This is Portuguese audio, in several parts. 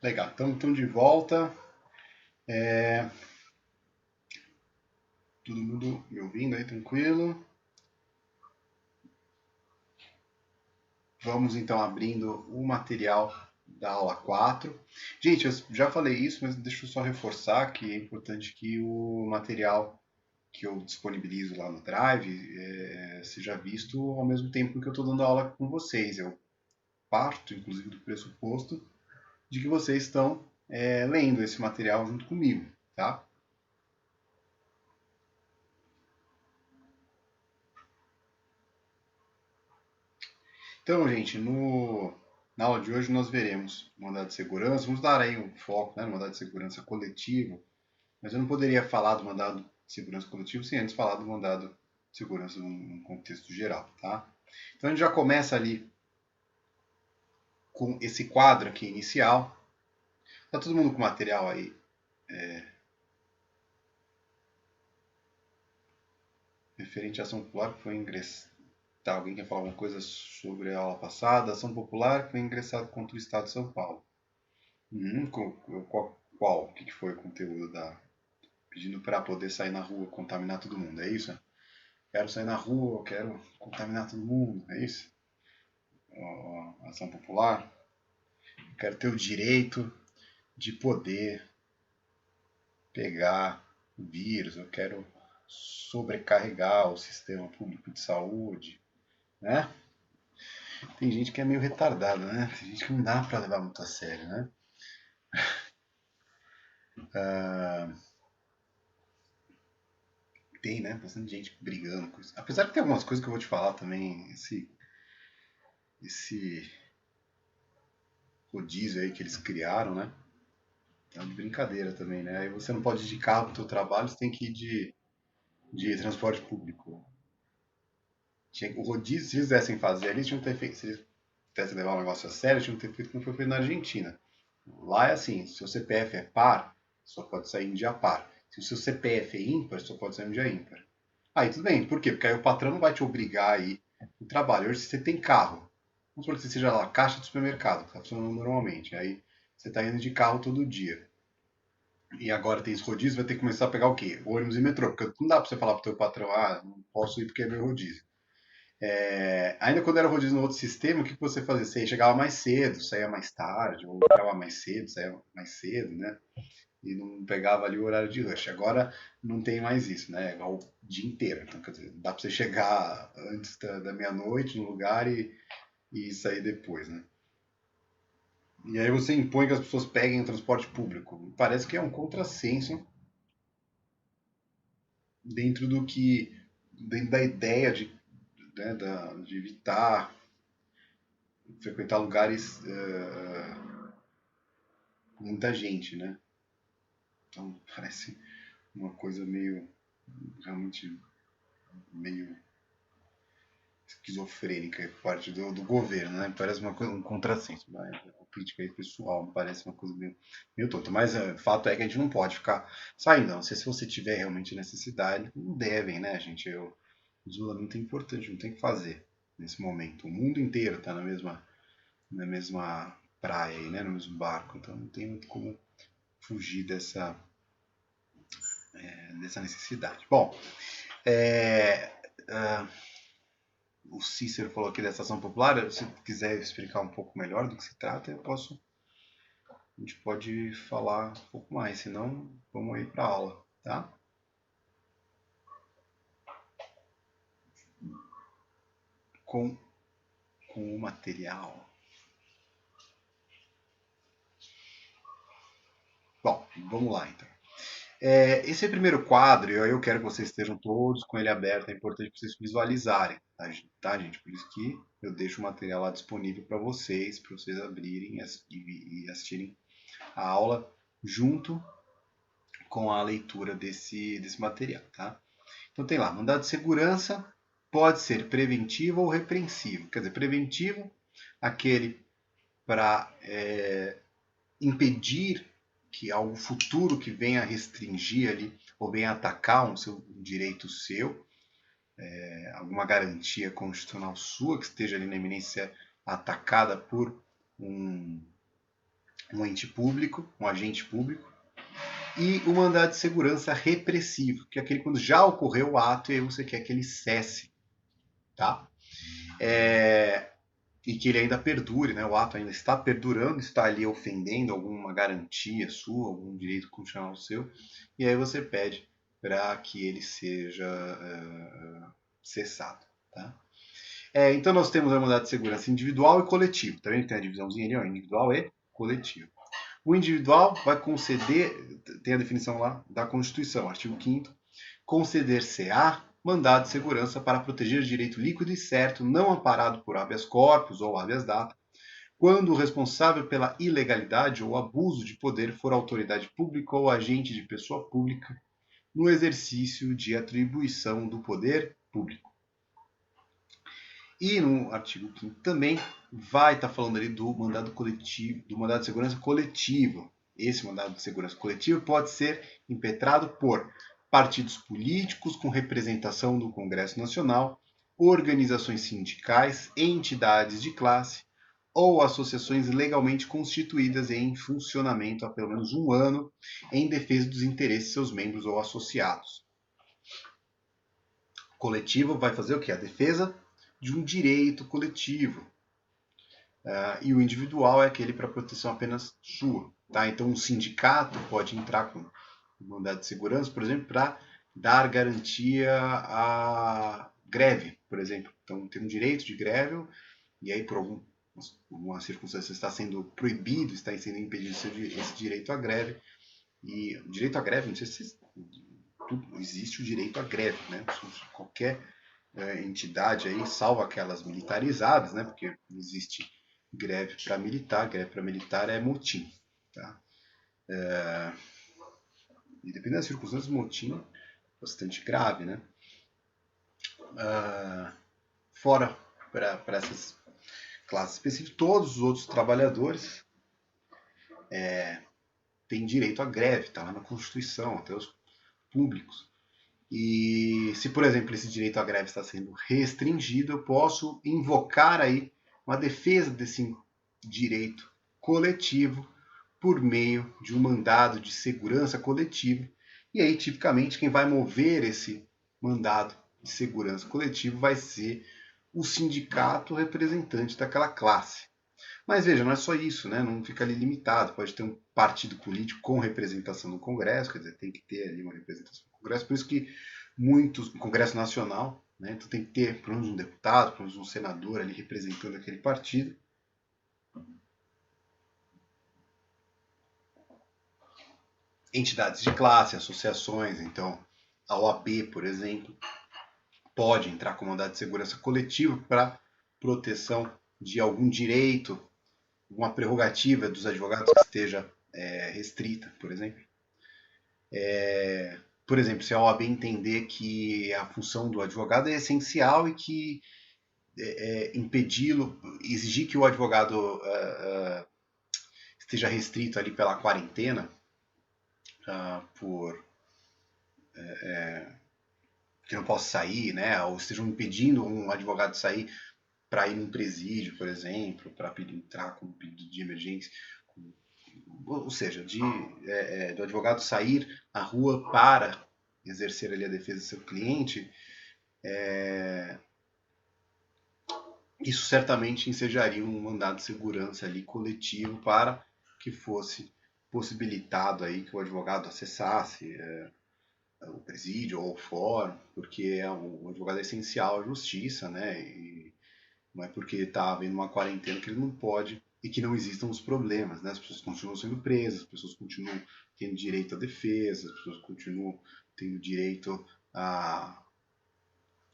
Legal, então estamos de volta. Todo mundo me ouvindo aí, tranquilo? Vamos então abrindo o material da aula 4. Gente, eu já falei isso, mas deixa eu só reforçar que é importante que o material que eu disponibilizo lá no Drive seja visto ao mesmo tempo que eu estou dando aula com vocês. Eu parto, inclusive, do pressuposto de que vocês estão lendo esse material junto comigo, tá? Então, gente, na aula de hoje nós veremos mandado de segurança, vamos dar aí um foco, né, no mandado de segurança coletivo, mas eu não poderia falar do mandado de segurança coletivo sem antes falar do mandado de segurança num contexto geral, tá? Então a gente já começa ali com esse quadro aqui inicial. Tá todo mundo com material aí referente à ação popular que foi ingressada. Tá, alguém quer falar alguma coisa sobre a aula passada? Ação popular que foi ingressada contra o Estado de São Paulo. Qual? O que foi o conteúdo da. Pedindo para poder sair na rua, contaminar todo mundo, é isso? Quero sair na rua, quero contaminar todo mundo, é isso? Ação popular. Quero ter o direito de poder pegar o vírus, eu quero sobrecarregar o sistema público de saúde, né? Tem gente que é meio retardada, né? Tem gente que não dá para levar muito a sério, né? Tem, né? Bastante gente brigando com isso. Apesar que tem algumas coisas que eu vou te falar também, esse rodízio aí que eles criaram, né? É uma brincadeira também, né? Aí você não pode ir de carro pro seu trabalho, você tem que ir de transporte público. O rodízio, se eles quisessem fazer, eles tinham que ter feito. Se eles quisessem levar o negócio a sério, tinham que ter feito como foi feito na Argentina. Lá é assim, se o CPF é par, só pode sair em dia par. Se o seu CPF é ímpar, só pode sair em dia ímpar. Aí tudo bem, por quê? Porque aí o patrão não vai te obrigar a ir no trabalho. Hoje, se você tem carro, vamos supor que você seja lá, caixa do supermercado, que está funcionando normalmente. Aí você está indo de carro todo dia. E agora tem esse rodízio, vai ter que começar a pegar o quê? Ônibus e metrô. Porque não dá para você falar para o teu patrão, ah, não posso ir porque é meu rodízio. Ainda quando era rodízio no outro sistema, o que você fazia? Você chegava mais cedo, saía mais tarde, ou entrava mais cedo, saía mais cedo, né? E não pegava ali o horário de rush. Agora não tem mais isso, né? É igual o dia inteiro. Então, quer dizer, dá para você chegar antes da meia-noite no lugar e sair depois, né? E aí você impõe que as pessoas peguem o transporte público. Parece que é um contrassenso dentro do que, dentro da ideia né, de evitar frequentar lugares com muita gente, né? Então parece uma coisa meio, realmente meio esquizofrênica por parte do governo, né? Parece uma coisa, um contrassenso, mas é uma crítica aí pessoal, me parece uma coisa meio tonta. Mas o fato é que a gente não pode ficar saindo, não sei se você tiver realmente necessidade, não devem, né, gente? O isolamento é importante, não tem que fazer nesse momento. O mundo inteiro está na mesma praia aí, né? No mesmo barco, então não tem muito como fugir dessa necessidade. Bom, é, uh, o Cícero falou aqui dessa ação popular. Se quiser explicar um pouco melhor do que se trata, a gente pode falar um pouco mais, senão vamos aí para a aula, tá? Com, com o material. Bom, vamos lá então. Esse primeiro quadro, eu quero que vocês estejam todos com ele aberto, é importante para vocês visualizarem, tá, gente? Por isso que eu deixo o material lá disponível para vocês abrirem e assistirem a aula junto com a leitura desse material, tá? Então tem lá, mandado de segurança pode ser preventivo ou repreensivo. Quer dizer, preventivo, aquele para impedir que algo futuro que venha restringir ali ou venha atacar um direito seu, alguma garantia constitucional sua que esteja ali na iminência atacada por um um ente público, um agente público, e o mandado de segurança repressivo, que é aquele quando já ocorreu o ato e aí você quer que ele cesse, tá? E que ele ainda perdure, né? O ato ainda está perdurando, está ali ofendendo alguma garantia sua, algum direito constitucional seu, e aí você pede para que ele seja cessado, tá? Então nós temos a mandado de segurança individual e coletivo, tá vendo? Tem a divisãozinha ali, ó, individual e coletivo. O individual vai conceder, tem a definição lá da Constituição, artigo 5º, conceder-se-á mandado de segurança para proteger direito líquido e certo, não amparado por habeas corpus ou habeas data, quando o responsável pela ilegalidade ou abuso de poder for autoridade pública ou agente de pessoa pública no exercício de atribuição do poder público. E no artigo 5º também vai estar falando ali do mandado coletivo, do mandado de segurança coletivo. Esse mandado de segurança coletivo pode ser impetrado por partidos políticos com representação no Congresso Nacional, organizações sindicais, entidades de classe ou associações legalmente constituídas em funcionamento há pelo menos um ano em defesa dos interesses de seus membros ou associados. O coletivo vai fazer o quê? A defesa de um direito coletivo. E o individual é aquele para proteção apenas sua. Tá? Então, um sindicato pode entrar com mandado de segurança, por exemplo, para dar garantia à greve, por exemplo. Então, tem um direito de greve e aí, por alguma circunstância, está sendo proibido, está sendo impedido esse direito à greve. E o direito à greve, não sei se existe o direito à greve, né? Qualquer entidade aí, salvo aquelas militarizadas, né? Porque existe greve para militar é motim, tá? E dependendo das circunstâncias, motim é bastante grave, né? Fora para essas classes específicas, todos os outros trabalhadores têm direito à greve, tá lá na Constituição, até os públicos. E se, por exemplo, esse direito à greve está sendo restringido, eu posso invocar aí uma defesa desse direito coletivo por meio de um mandado de segurança coletivo. E aí, tipicamente, quem vai mover esse mandado de segurança coletivo vai ser o sindicato representante daquela classe. Mas veja, não é só isso, né? Não fica ali limitado. Pode ter um partido político com representação no Congresso, quer dizer, tem que ter ali uma representação no Congresso. Por isso que muitos, no Congresso Nacional, né? Então tem que ter pelo menos um deputado, pelo menos um senador ali representando aquele partido. Entidades de classe, associações, então a OAB, por exemplo, pode entrar com mandado de segurança coletivo para proteção de algum direito, uma prerrogativa dos advogados que esteja restrita, por exemplo. Por exemplo, se a OAB entender que a função do advogado é essencial e que impedi-lo, exigir que o advogado esteja restrito ali pela quarentena, por que não possa sair, né? Ou estejam impedindo um advogado de sair para ir num presídio, por exemplo, para entrar com um pedido de emergência, ou seja, do advogado sair à rua para exercer ali a defesa do seu cliente, isso certamente ensejaria um mandado de segurança ali coletivo para que fosse possibilitado aí que o advogado acessasse o presídio ou o fórum, porque o advogado é essencial à justiça, né? E não é porque está havendo uma quarentena que ele não pode e que não existam os problemas, né? As pessoas continuam sendo presas, as pessoas continuam tendo direito à defesa, as pessoas continuam tendo direito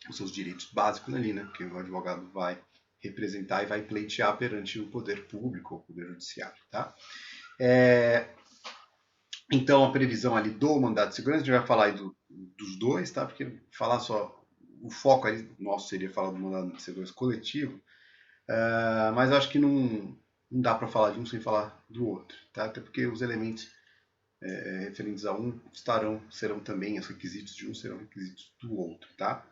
os seus direitos básicos ali, né? Porque o advogado vai representar e vai pleitear perante o poder público, o poder judiciário, tá? Então, a previsão ali do mandado de segurança, a gente vai falar aí dos dois, tá? Porque falar só, o foco aí nosso seria falar do mandado de segurança coletivo, mas eu acho que não dá para falar de um sem falar do outro, tá? Até porque os elementos referentes a um serão também, os requisitos de um serão requisitos do outro, tá?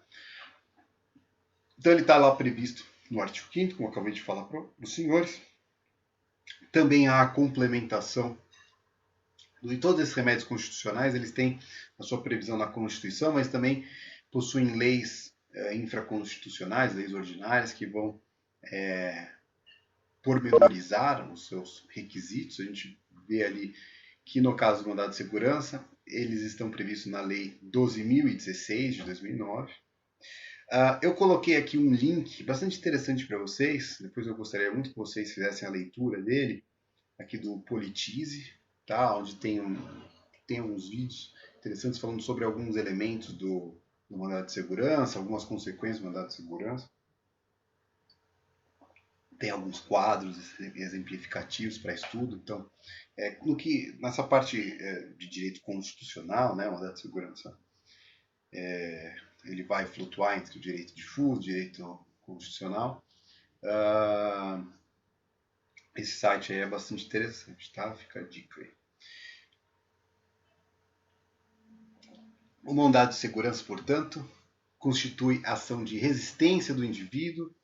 Então ele está lá previsto no artigo 5º, como eu acabei de falar para os senhores, Também há a complementação. E todos esses remédios constitucionais, eles têm a sua previsão na Constituição, mas também possuem leis infraconstitucionais, leis ordinárias, que vão pormenorizar os seus requisitos. A gente vê ali que no caso do mandado de segurança, eles estão previstos na Lei 12.016 de 2009. Eu coloquei aqui um link bastante interessante para vocês, depois eu gostaria muito que vocês fizessem a leitura dele, aqui do Politize, tá? Onde tem uns vídeos interessantes falando sobre alguns elementos do mandado de segurança, algumas consequências do mandado de segurança. Tem alguns quadros exemplificativos para estudo. Então, nessa parte de direito constitucional, né, o mandado de segurança, ele vai flutuar entre o direito difuso, o direito constitucional. Esse site aí é bastante interessante, tá? Fica a dica aí. O mandado de segurança, portanto, constitui ação de resistência do indivíduo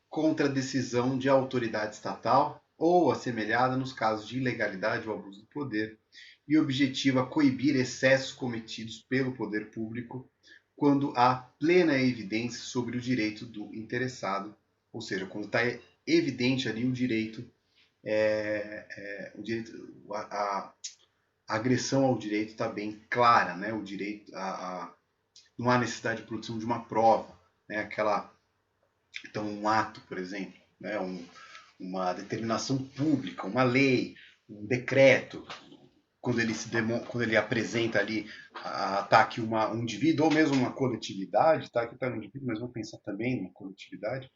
contra a decisão de autoridade estatal ou assemelhada nos casos de ilegalidade ou abuso do poder e objetiva coibir excessos cometidos pelo poder público quando há plena evidência sobre o direito do interessado, ou seja, quando está evidente ali o direito, a agressão ao direito está bem clara, né? O direito, não há necessidade de produção de uma prova, né? Então, um ato, por exemplo, né? Uma determinação pública, uma lei, um decreto, quando ele apresenta ali ataque um indivíduo ou mesmo uma coletividade, tá? Aqui está no indivíduo, mas vamos pensar também numa coletividade.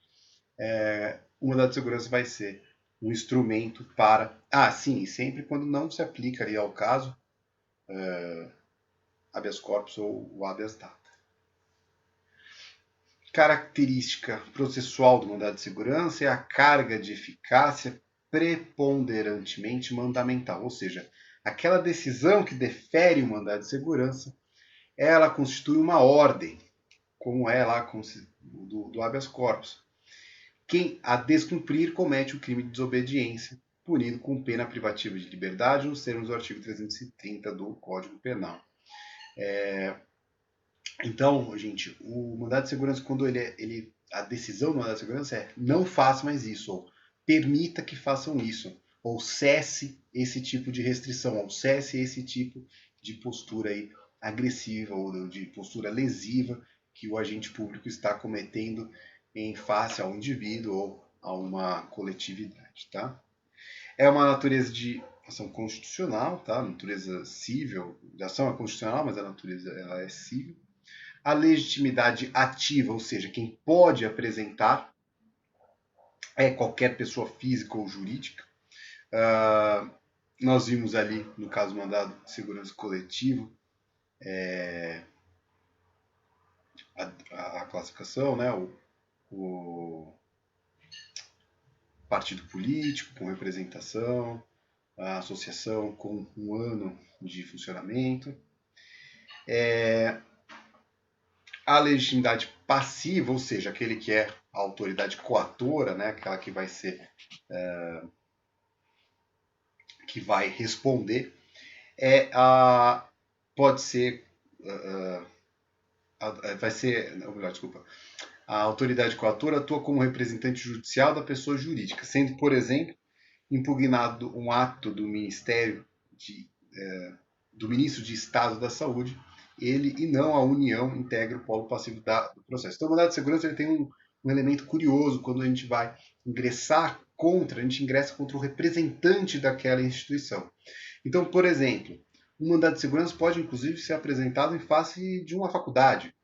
O mandado de segurança vai ser um instrumento para... sim, sempre quando não se aplica ali ao caso habeas corpus ou o habeas data. Característica processual do mandado de segurança é a carga de eficácia preponderantemente mandamental, ou seja, aquela decisão que defere o mandado de segurança, ela constitui uma ordem, como é lá do habeas corpus. Quem a descumprir comete o crime de desobediência, punido com pena privativa de liberdade nos termos do artigo 330 do Código Penal. Então, gente, o mandado de segurança, quando a decisão do mandado de segurança é não faça mais isso, ou permita que façam isso, ou cesse esse tipo de restrição, ou cesse esse tipo de postura aí agressiva ou de postura lesiva que o agente público está cometendo em face ao indivíduo ou a uma coletividade, tá? É uma natureza de ação constitucional, tá? Natureza civil, a ação é constitucional, mas a natureza ela é civil. A legitimidade ativa, ou seja, quem pode apresentar é qualquer pessoa física ou jurídica. Nós vimos ali, no caso do mandado de segurança coletivo, a classificação, né? O partido político com representação, a associação com um ano de funcionamento. A legitimidade passiva, ou seja, aquele que é a autoridade coatora, né? Aquela que vai ser que vai responder, pode ser vai ser, ou melhor, desculpa, a autoridade coatora atua como representante judicial da pessoa jurídica, sendo, por exemplo, impugnado um ato do Ministério do Ministro de Estado da Saúde, ele e não a União integra o polo passivo do processo. Então, o mandado de segurança ele tem um elemento curioso quando a gente vai ingressar a gente ingressa contra o representante daquela instituição. Então, por exemplo, um mandado de segurança pode, inclusive, ser apresentado em face de uma faculdade,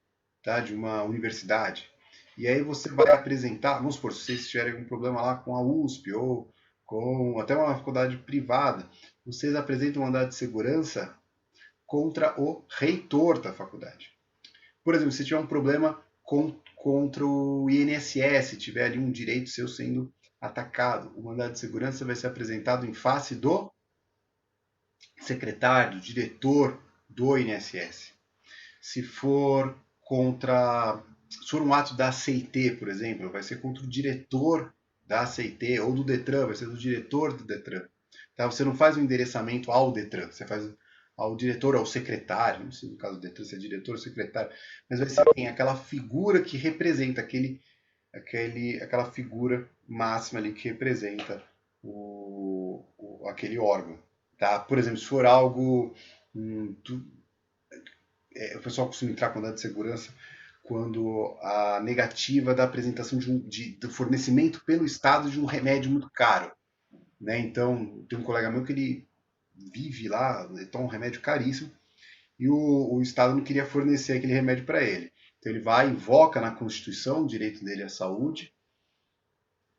tá? De uma universidade. E aí você vai apresentar, vamos supor, se vocês tiverem algum problema lá com a USP ou com até uma faculdade privada, vocês apresentam um mandado de segurança contra o reitor da faculdade. Por exemplo, se tiver um problema contra o INSS, tiver ali um direito seu sendo atacado, o mandado de segurança vai ser apresentado em face do secretário, do diretor do INSS. Se for um ato da CIT, por exemplo, vai ser contra o diretor da ACT ou do Detran, vai ser do diretor do Detran. Tá? Você não faz um endereçamento ao Detran, você faz ao diretor, ao secretário, não sei no caso do Detran se é diretor ou secretário, mas vai ser assim, aquela figura que representa aquela figura máxima ali que representa aquele órgão. Tá? Por exemplo, se for algo. O pessoal costuma entrar com dado de segurança quando a negativa da apresentação do fornecimento pelo Estado de um remédio muito caro. Né? Então, tem um colega meu que ele vive lá, ele toma um remédio caríssimo, e o Estado não queria fornecer aquele remédio para ele. Então ele vai, invoca na Constituição o direito dele à saúde,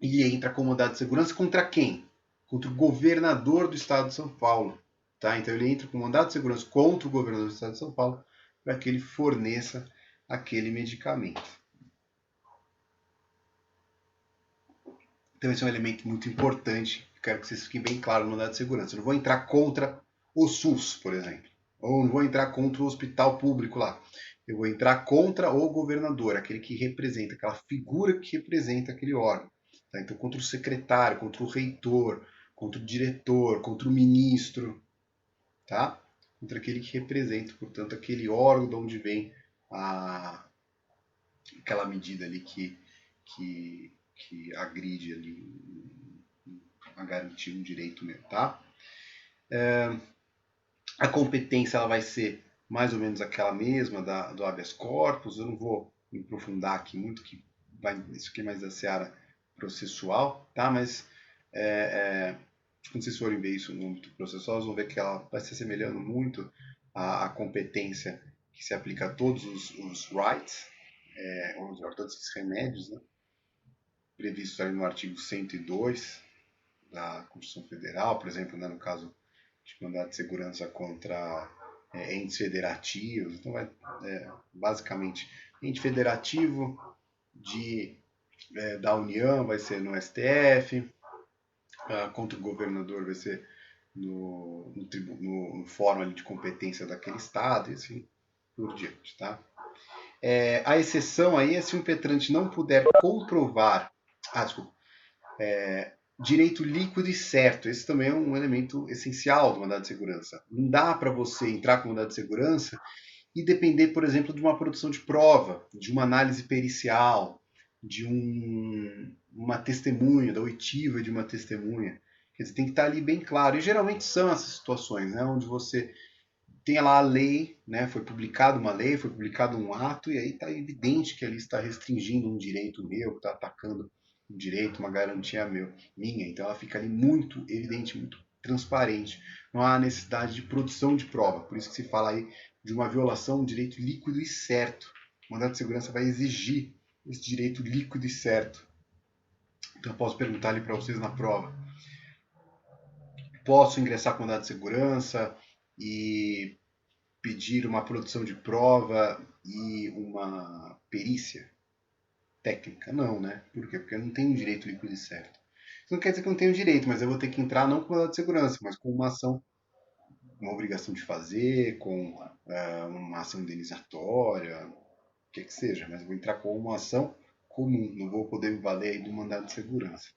e entra com mandado de segurança contra quem? Contra o governador do estado de São Paulo. Tá? Então ele entra com mandado de segurança contra o governador do estado de São Paulo para que ele forneça aquele medicamento. Então esse é um elemento muito importante. Quero que vocês fiquem bem claros no mandado de segurança. Eu não vou entrar contra o SUS, por exemplo. Ou não vou entrar contra o hospital público lá. Eu vou entrar contra o governador, aquele que representa, aquela figura que representa aquele órgão. Tá? Então, contra o secretário, contra o reitor, contra o diretor, contra o ministro, tá? Contra aquele que representa, portanto, aquele órgão de onde vem aquela medida ali que agride ali a garantir um direito meu, tá? A competência ela vai ser mais ou menos aquela mesma do habeas corpus. Eu não vou me aprofundar aqui muito, que isso aqui é mais da seara processual, tá? Mas quando vocês forem ver isso no âmbito processual, vocês vão ver que ela vai se assemelhando muito à competência que se aplica a todos os rights, ou melhor, todos esses remédios, né? Previstos ali no artigo 102 da Constituição Federal, por exemplo, né, no caso de mandado de segurança contra entes federativos. Então, basicamente, ente federativo da União vai ser no STF, contra o governador vai ser no fórum ali de competência daquele estado, e assim por diante. Tá? A exceção aí é se o impetrante não puder comprovar. Desculpa. Direito líquido e certo. Esse também é um elemento essencial do mandado de segurança. Não dá para você entrar com mandado de segurança e depender, por exemplo, de uma produção de prova, de uma análise pericial, de uma testemunha, da oitiva de uma testemunha. Quer dizer, tem que estar ali bem claro. E geralmente são essas situações, né, onde você tem lá a lei, né, foi publicada uma lei, foi publicado um ato, e aí está evidente que ali está restringindo um direito meu, que está atacando um direito, uma garantia minha. Então ela fica ali muito evidente, muito transparente. Não há necessidade de produção de prova. Por isso que se fala aí de uma violação de direito líquido e certo. O mandado de segurança vai exigir esse direito líquido e certo. Então eu posso perguntar ali para vocês na prova: posso ingressar com mandado de segurança e pedir uma produção de prova e uma perícia técnica? Não, né? Por quê? Porque eu não tenho direito líquido e certo. Isso não quer dizer que eu não tenho direito, mas eu vou ter que entrar não com mandado de segurança, mas com uma ação, uma obrigação de fazer, com uma ação indenizatória, o que seja, mas eu vou entrar com uma ação comum, não vou poder me valer aí do mandado de segurança.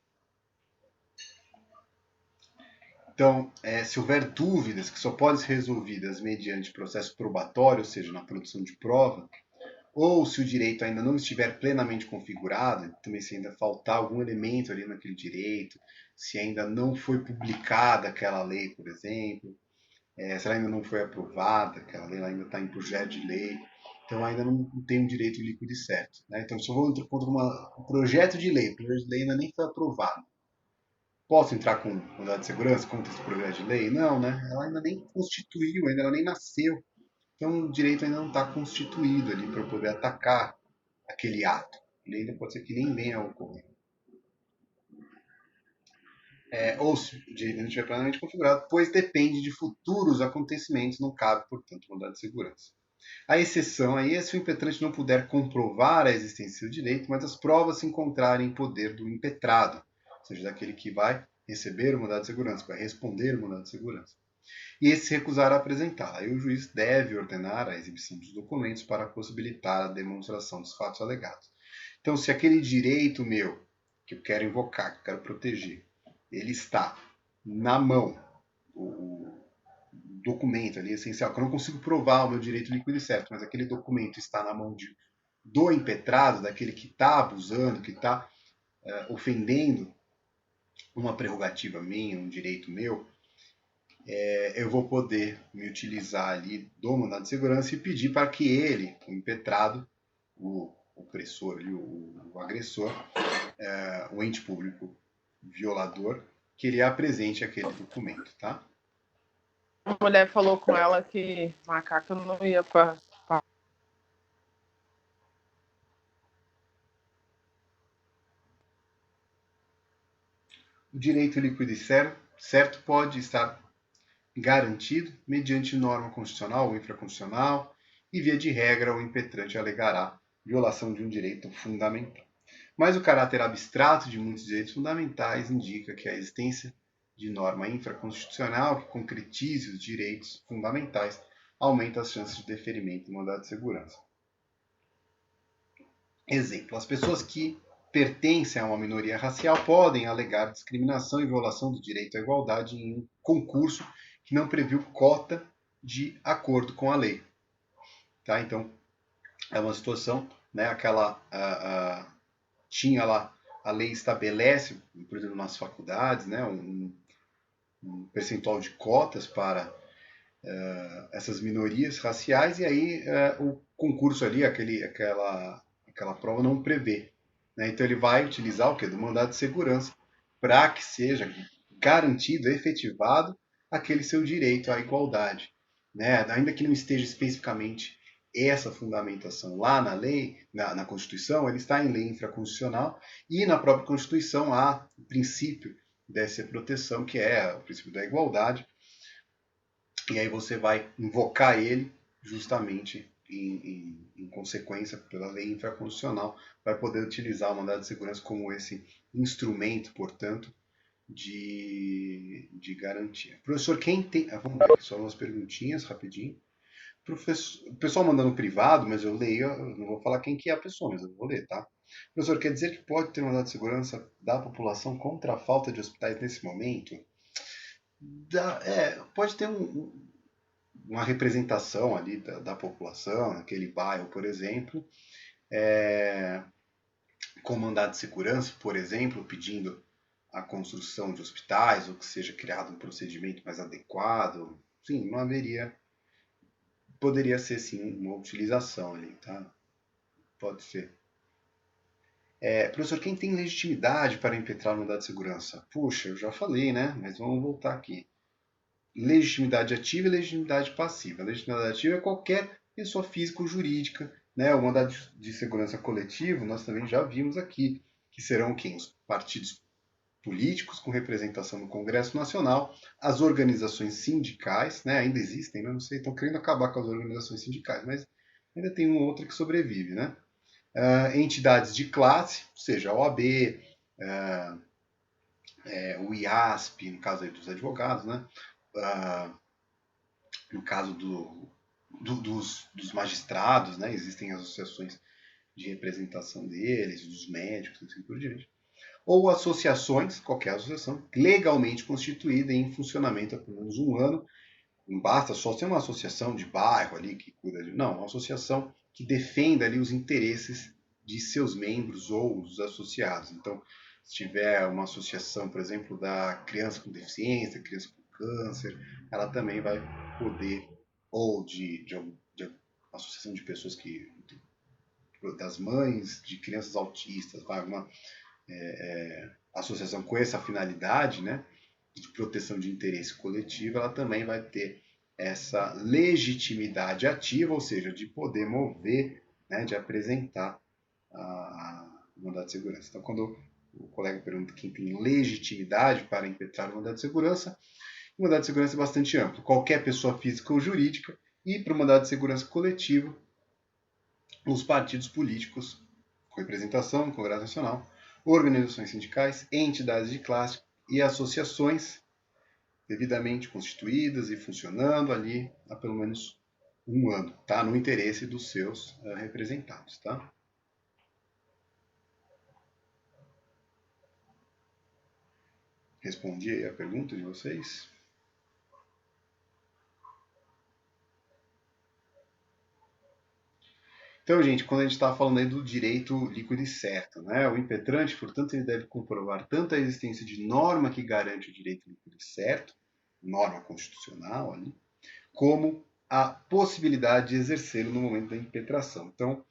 Então, se houver dúvidas que só podem ser resolvidas mediante processo probatório, ou seja, na produção de prova, ou se o direito ainda não estiver plenamente configurado, também se ainda faltar algum elemento ali naquele direito, se ainda não foi publicada aquela lei, por exemplo, se ela ainda não foi aprovada, aquela lei ainda está em projeto de lei, então ainda não tem um direito líquido e certo. Né? Então, se eu vou contra um projeto de lei, o projeto de lei ainda nem foi aprovado, posso entrar com mandado de segurança contra esse projeto de lei? Não, né? Ela ainda nem constituiu, ainda ela nem nasceu. Então o direito ainda não está constituído ali para poder atacar aquele ato. Ele ainda pode ser que nem venha a ocorrer. Ou se o direito não estiver plenamente configurado, pois depende de futuros acontecimentos, não cabe, portanto, mandado de segurança. A exceção aí é se o impetrante não puder comprovar a existência do direito, mas as provas se encontrarem em poder do impetrado, ou seja, daquele que vai receber o mandado de segurança, vai responder o mandado de segurança. E esse se recusar a apresentá-la. Aí o juiz deve ordenar a exibição dos documentos para possibilitar a demonstração dos fatos alegados. Então, se aquele direito meu, que eu quero invocar, que eu quero proteger, ele está na mão, o documento ali essencial, que eu não consigo provar o meu direito líquido e certo, mas aquele documento está na mão do impetrado, daquele que está abusando, que está ofendendo uma prerrogativa minha, um direito meu, eu vou poder me utilizar ali do mandado de segurança e pedir para que ele, o impetrado, o opressor, ali, o agressor, o ente público violador, que ele apresente aquele documento, tá? A mulher falou com ela que macaco não ia para. O direito líquido e certo pode estar garantido mediante norma constitucional ou infraconstitucional e, via de regra, o impetrante alegará violação de um direito fundamental. Mas o caráter abstrato de muitos direitos fundamentais indica que a existência de norma infraconstitucional que concretize os direitos fundamentais aumenta as chances de deferimento do mandado de segurança. Exemplo: as pessoas que pertencem a uma minoria racial podem alegar discriminação e violação do direito à igualdade em um concurso que não previu cota de acordo com a lei. Tá? Então, é uma situação, né, aquela tinha lá, a lei estabelece, por exemplo, nas faculdades, né, um percentual de cotas para essas minorias raciais, e aí o concurso ali, aquela prova não prevê. Né? Então ele vai utilizar o que? Do mandado de segurança para que seja garantido, efetivado, aquele seu direito à igualdade. Né? Ainda que não esteja especificamente essa fundamentação lá na lei, na Constituição, ele está em lei infraconstitucional e na própria Constituição há o princípio dessa proteção, que é o princípio da igualdade, e aí você vai invocar ele justamente em consequência pela lei infraconstitucional, vai poder utilizar o mandado de segurança como esse instrumento, portanto, de garantia. Professor, quem tem... vamos ver aqui só umas perguntinhas rapidinho. Professor, o pessoal mandando privado, mas eu leio, eu não vou falar quem que é a pessoa, mas eu vou ler, tá? Professor, quer dizer que pode ter mandado de segurança da população contra a falta de hospitais nesse momento? Pode ter uma representação ali da população, naquele bairro, por exemplo, com mandado de segurança, por exemplo, pedindo a construção de hospitais ou que seja criado um procedimento mais adequado. Sim, não haveria. Poderia ser sim uma utilização ali, tá? Pode ser. Professor, quem tem legitimidade para impetrar o mandado de segurança? Puxa, eu já falei, né? Mas vamos voltar aqui. Legitimidade ativa e legitimidade passiva. A legitimidade ativa é qualquer pessoa física ou jurídica, né? O mandado de segurança coletivo, nós também já vimos aqui, que serão quem? Os partidos políticos com representação no Congresso Nacional, as organizações sindicais, né? Ainda existem, né? Não sei, estão querendo acabar com as organizações sindicais, mas ainda tem uma outra que sobrevive, né? Entidades de classe, ou seja, a OAB, o IASP, no caso aí dos advogados, né? No caso dos magistrados, né? Existem associações de representação deles, dos médicos, assim por diante. Ou associações, qualquer associação, legalmente constituída em funcionamento há pelo menos um ano. Não basta só ser uma associação de bairro ali que cuida de. Não, uma associação que defenda ali os interesses de seus membros ou dos associados. Então, se tiver uma associação, por exemplo, da criança com deficiência, criança com câncer, ela também vai poder, ou de associação de pessoas que das mães de crianças autistas, uma associação com essa finalidade, né, de proteção de interesse coletivo, ela também vai ter essa legitimidade ativa, ou seja, de poder mover, né, de apresentar a mandado de segurança. Então, quando o colega pergunta quem tem legitimidade para impetrar o mandado de segurança, o mandado de segurança é bastante amplo. Qualquer pessoa física ou jurídica, e para o mandado de segurança coletivo, os partidos políticos com representação no Congresso Nacional, organizações sindicais, entidades de classe e associações devidamente constituídas e funcionando ali há pelo menos um ano, tá? No interesse dos seus representados, tá? Respondi aí a pergunta de vocês? Então, gente, quando a gente está falando aí do direito líquido e certo, né? O impetrante, portanto, ele deve comprovar tanto a existência de norma que garante o direito líquido e certo, norma constitucional ali, como a possibilidade de exercê-lo no momento da impetração. Então,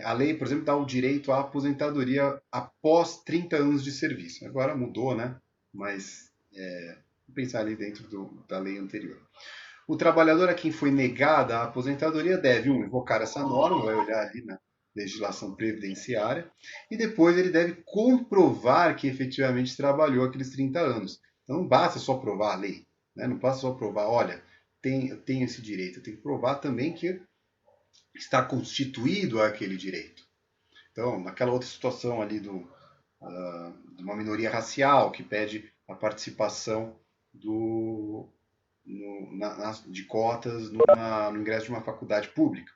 a lei, por exemplo, dá o direito à aposentadoria após 30 anos de serviço. Agora mudou, né? Mas vamos pensar ali dentro da lei anterior. O trabalhador a quem foi negada a aposentadoria deve, invocar essa norma, vai olhar ali na legislação previdenciária, e depois ele deve comprovar que efetivamente trabalhou aqueles 30 anos. Então não basta só provar a lei, né? Não basta só provar, olha, eu tenho esse direito, eu tenho que provar também que está constituído aquele direito. Então, naquela outra situação ali de uma minoria racial que pede a participação de cotas no ingresso de uma faculdade pública.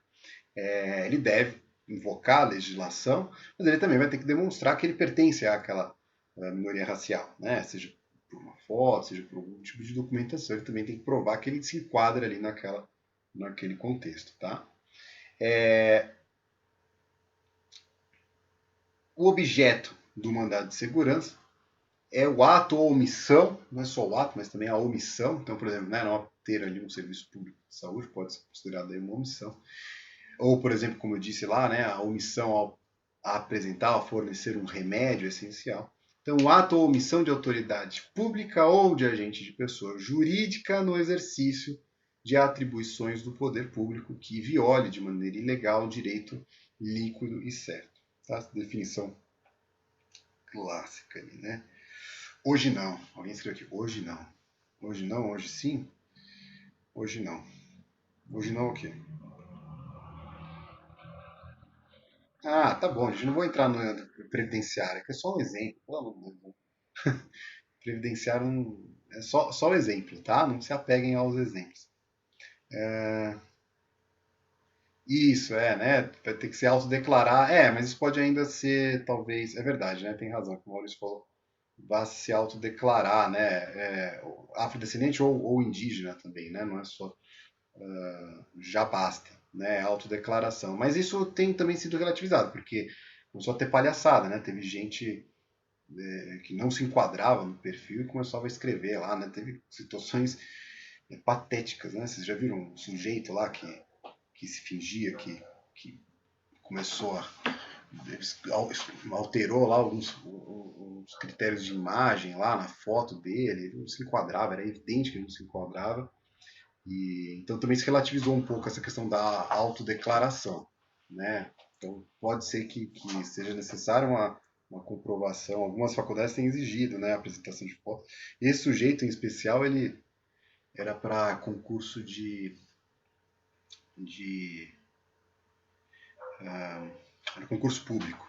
Ele deve invocar a legislação, mas ele também vai ter que demonstrar que ele pertence àquela minoria racial, né? Seja por uma foto, seja por algum tipo de documentação, ele também tem que provar que ele se enquadra ali naquele contexto, tá? O objeto do mandado de segurança é o ato ou omissão, não é só o ato, mas também a omissão. Então, por exemplo, não ter ali um serviço público de saúde pode ser considerado aí uma omissão. Ou, por exemplo, como eu disse lá, né, a omissão a apresentar, a fornecer um remédio essencial. Então, o ato ou omissão de autoridade pública ou de agente de pessoa jurídica no exercício de atribuições do poder público que viole de maneira ilegal o direito líquido e certo. Tá? Definição clássica ali, né? Hoje não. Alguém escreveu aqui. Hoje não. Hoje não, hoje sim? Hoje não. Hoje não o quê? Ah, tá bom, gente. Não vou entrar no previdenciário, que é só um exemplo. Pelo amor de Deus. Previdenciário é só o exemplo, tá? Não se apeguem aos exemplos. Isso, né? Vai ter que se autodeclarar. Mas isso pode ainda ser, talvez. É verdade, né? Tem razão, como o Maurício falou. Vá se autodeclarar, né? Afrodescendente ou indígena também, né? Não é só. Já basta, né? Autodeclaração. Mas isso tem também sido relativizado, porque começou a ter palhaçada, né? Teve gente que não se enquadrava no perfil e começava a escrever lá, né? Teve situações patéticas, né? Vocês já viram um sujeito lá que se fingia que começou a alterou lá os critérios de imagem lá na foto dele, ele não se enquadrava, era evidente que ele não se enquadrava. Então também se relativizou um pouco essa questão da autodeclaração, né? Então pode ser que seja necessário uma comprovação. Algumas faculdades têm exigido, né, a apresentação de foto. Esse sujeito em especial, ele era para concurso de era concurso público.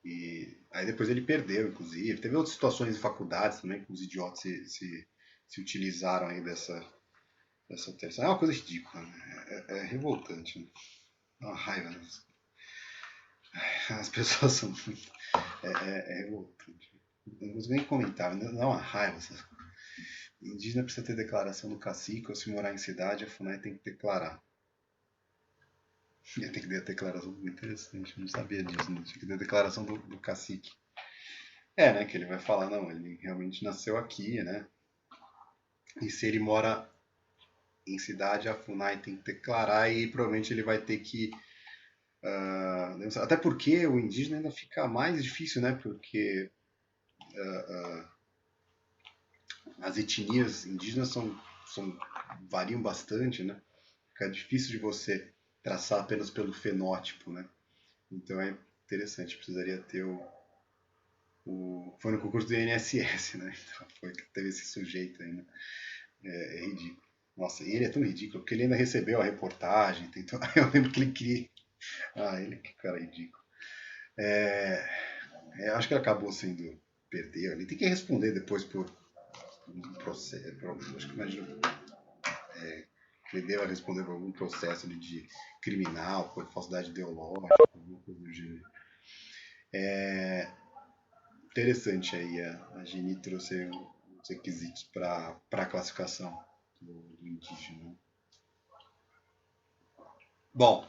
E aí depois ele perdeu, inclusive. Teve outras situações em faculdades também que os idiotas se utilizaram aí dessa terça. É uma coisa ridícula, né? É revoltante, né? Dá uma raiva. Né? As pessoas são. É revoltante. Não consigo nem comentar, dá uma raiva. Indígena precisa ter declaração do cacique, ou se morar em cidade, a FUNAI tem que declarar. Tem que ter a declaração, interessante, não sabia disso, né? Tinha que ter a declaração do cacique. Né, que ele vai falar, não, ele realmente nasceu aqui, né? E se ele mora em cidade, a FUNAI tem que declarar e provavelmente ele vai ter que. Até porque o indígena ainda fica mais difícil, né? Porque as etnias indígenas variam bastante, né? Fica difícil de você traçar apenas pelo fenótipo, né? Então é interessante, precisaria ter foi no concurso do INSS, né? Então foi que teve esse sujeito aí, né? É ridículo. Nossa, e ele é tão ridículo, porque ele ainda recebeu a reportagem, tentou... eu lembro que ele queria... ele que cara ridículo. Acho que ele acabou sendo... Perdeu, ele tem que responder depois por um processo, acho que imagino... ele deve responder por algum processo de criminal, por falsidade ideológica, alguma coisa do gênero. Interessante aí, a Geni trouxe os requisitos para a classificação do indígena. Bom,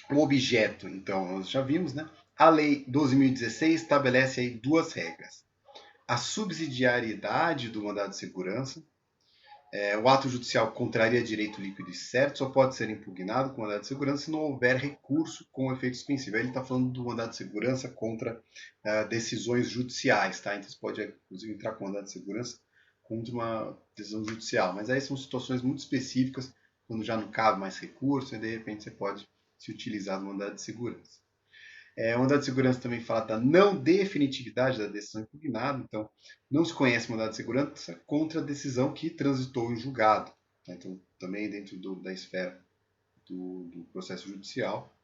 o objeto, então, nós já vimos, né? A Lei 12.016 estabelece aí duas regras. A subsidiariedade do mandado de segurança. O ato judicial contraria direito líquido e certo, só pode ser impugnado com mandado de segurança se não houver recurso com efeito suspensivo. Aí ele está falando do mandado de segurança contra decisões judiciais, tá? Então você pode, inclusive, entrar com mandado de segurança contra uma decisão judicial. Mas aí são situações muito específicas, quando já não cabe mais recurso, e de repente você pode se utilizar do mandado de segurança. O mandado de segurança também fala da não definitividade da decisão impugnada, então não se conhece mandado de segurança contra a decisão que transitou em julgado. Então, também dentro da esfera do processo judicial.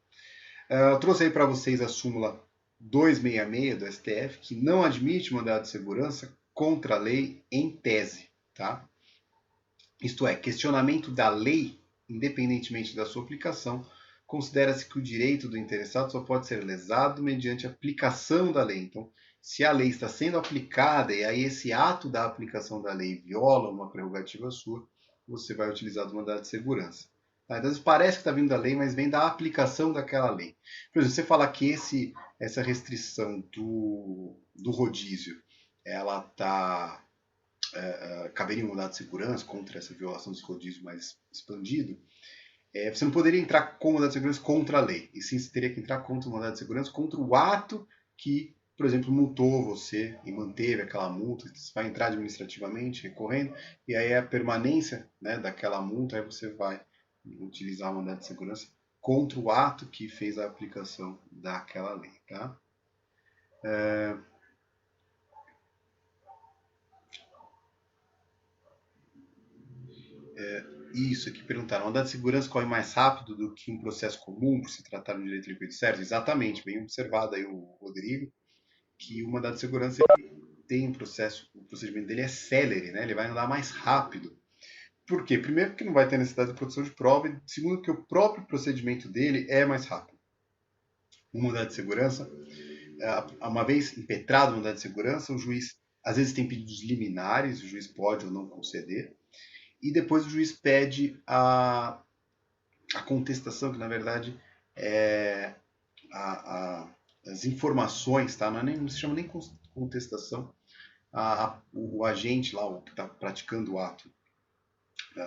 Eu trouxe aí para vocês a súmula 266 do STF, que não admite mandado de segurança contra a lei em tese. Tá? Isto é, questionamento da lei, independentemente da sua aplicação, considera-se que o direito do interessado só pode ser lesado mediante aplicação da lei. Então, se a lei está sendo aplicada e aí esse ato da aplicação da lei viola uma prerrogativa sua, você vai utilizar o mandado de segurança. Tá? Então, parece que está vindo da lei, mas vem da aplicação daquela lei. Por exemplo, você falar que essa restrição do rodízio, ela está caberia um mandado de segurança contra essa violação desse rodízio mais expandido, você não poderia entrar com o mandado de segurança contra a lei, e sim você teria que entrar contra o mandado de segurança contra o ato que, por exemplo, multou você e manteve aquela multa. Você vai entrar administrativamente, recorrendo, e aí a permanência, né, daquela multa, aí você vai utilizar o mandado de segurança contra o ato que fez a aplicação daquela lei. Tá? Isso aqui perguntaram, o mandado de segurança corre mais rápido do que um processo comum por se tratar de um direito líquido certo? Exatamente, bem observado aí o Rodrigo, que o mandado de segurança tem o procedimento dele é célere, né? Ele vai andar mais rápido. Por quê? Primeiro, porque não vai ter necessidade de produção de prova, e segundo, que o próprio procedimento dele é mais rápido. O mandado de segurança, uma vez impetrado o mandado de segurança, o juiz às vezes tem pedidos liminares, o juiz pode ou não conceder, e depois o juiz pede a contestação, que na verdade é as informações, tá? Não se chama nem contestação. O agente lá, o que está praticando o ato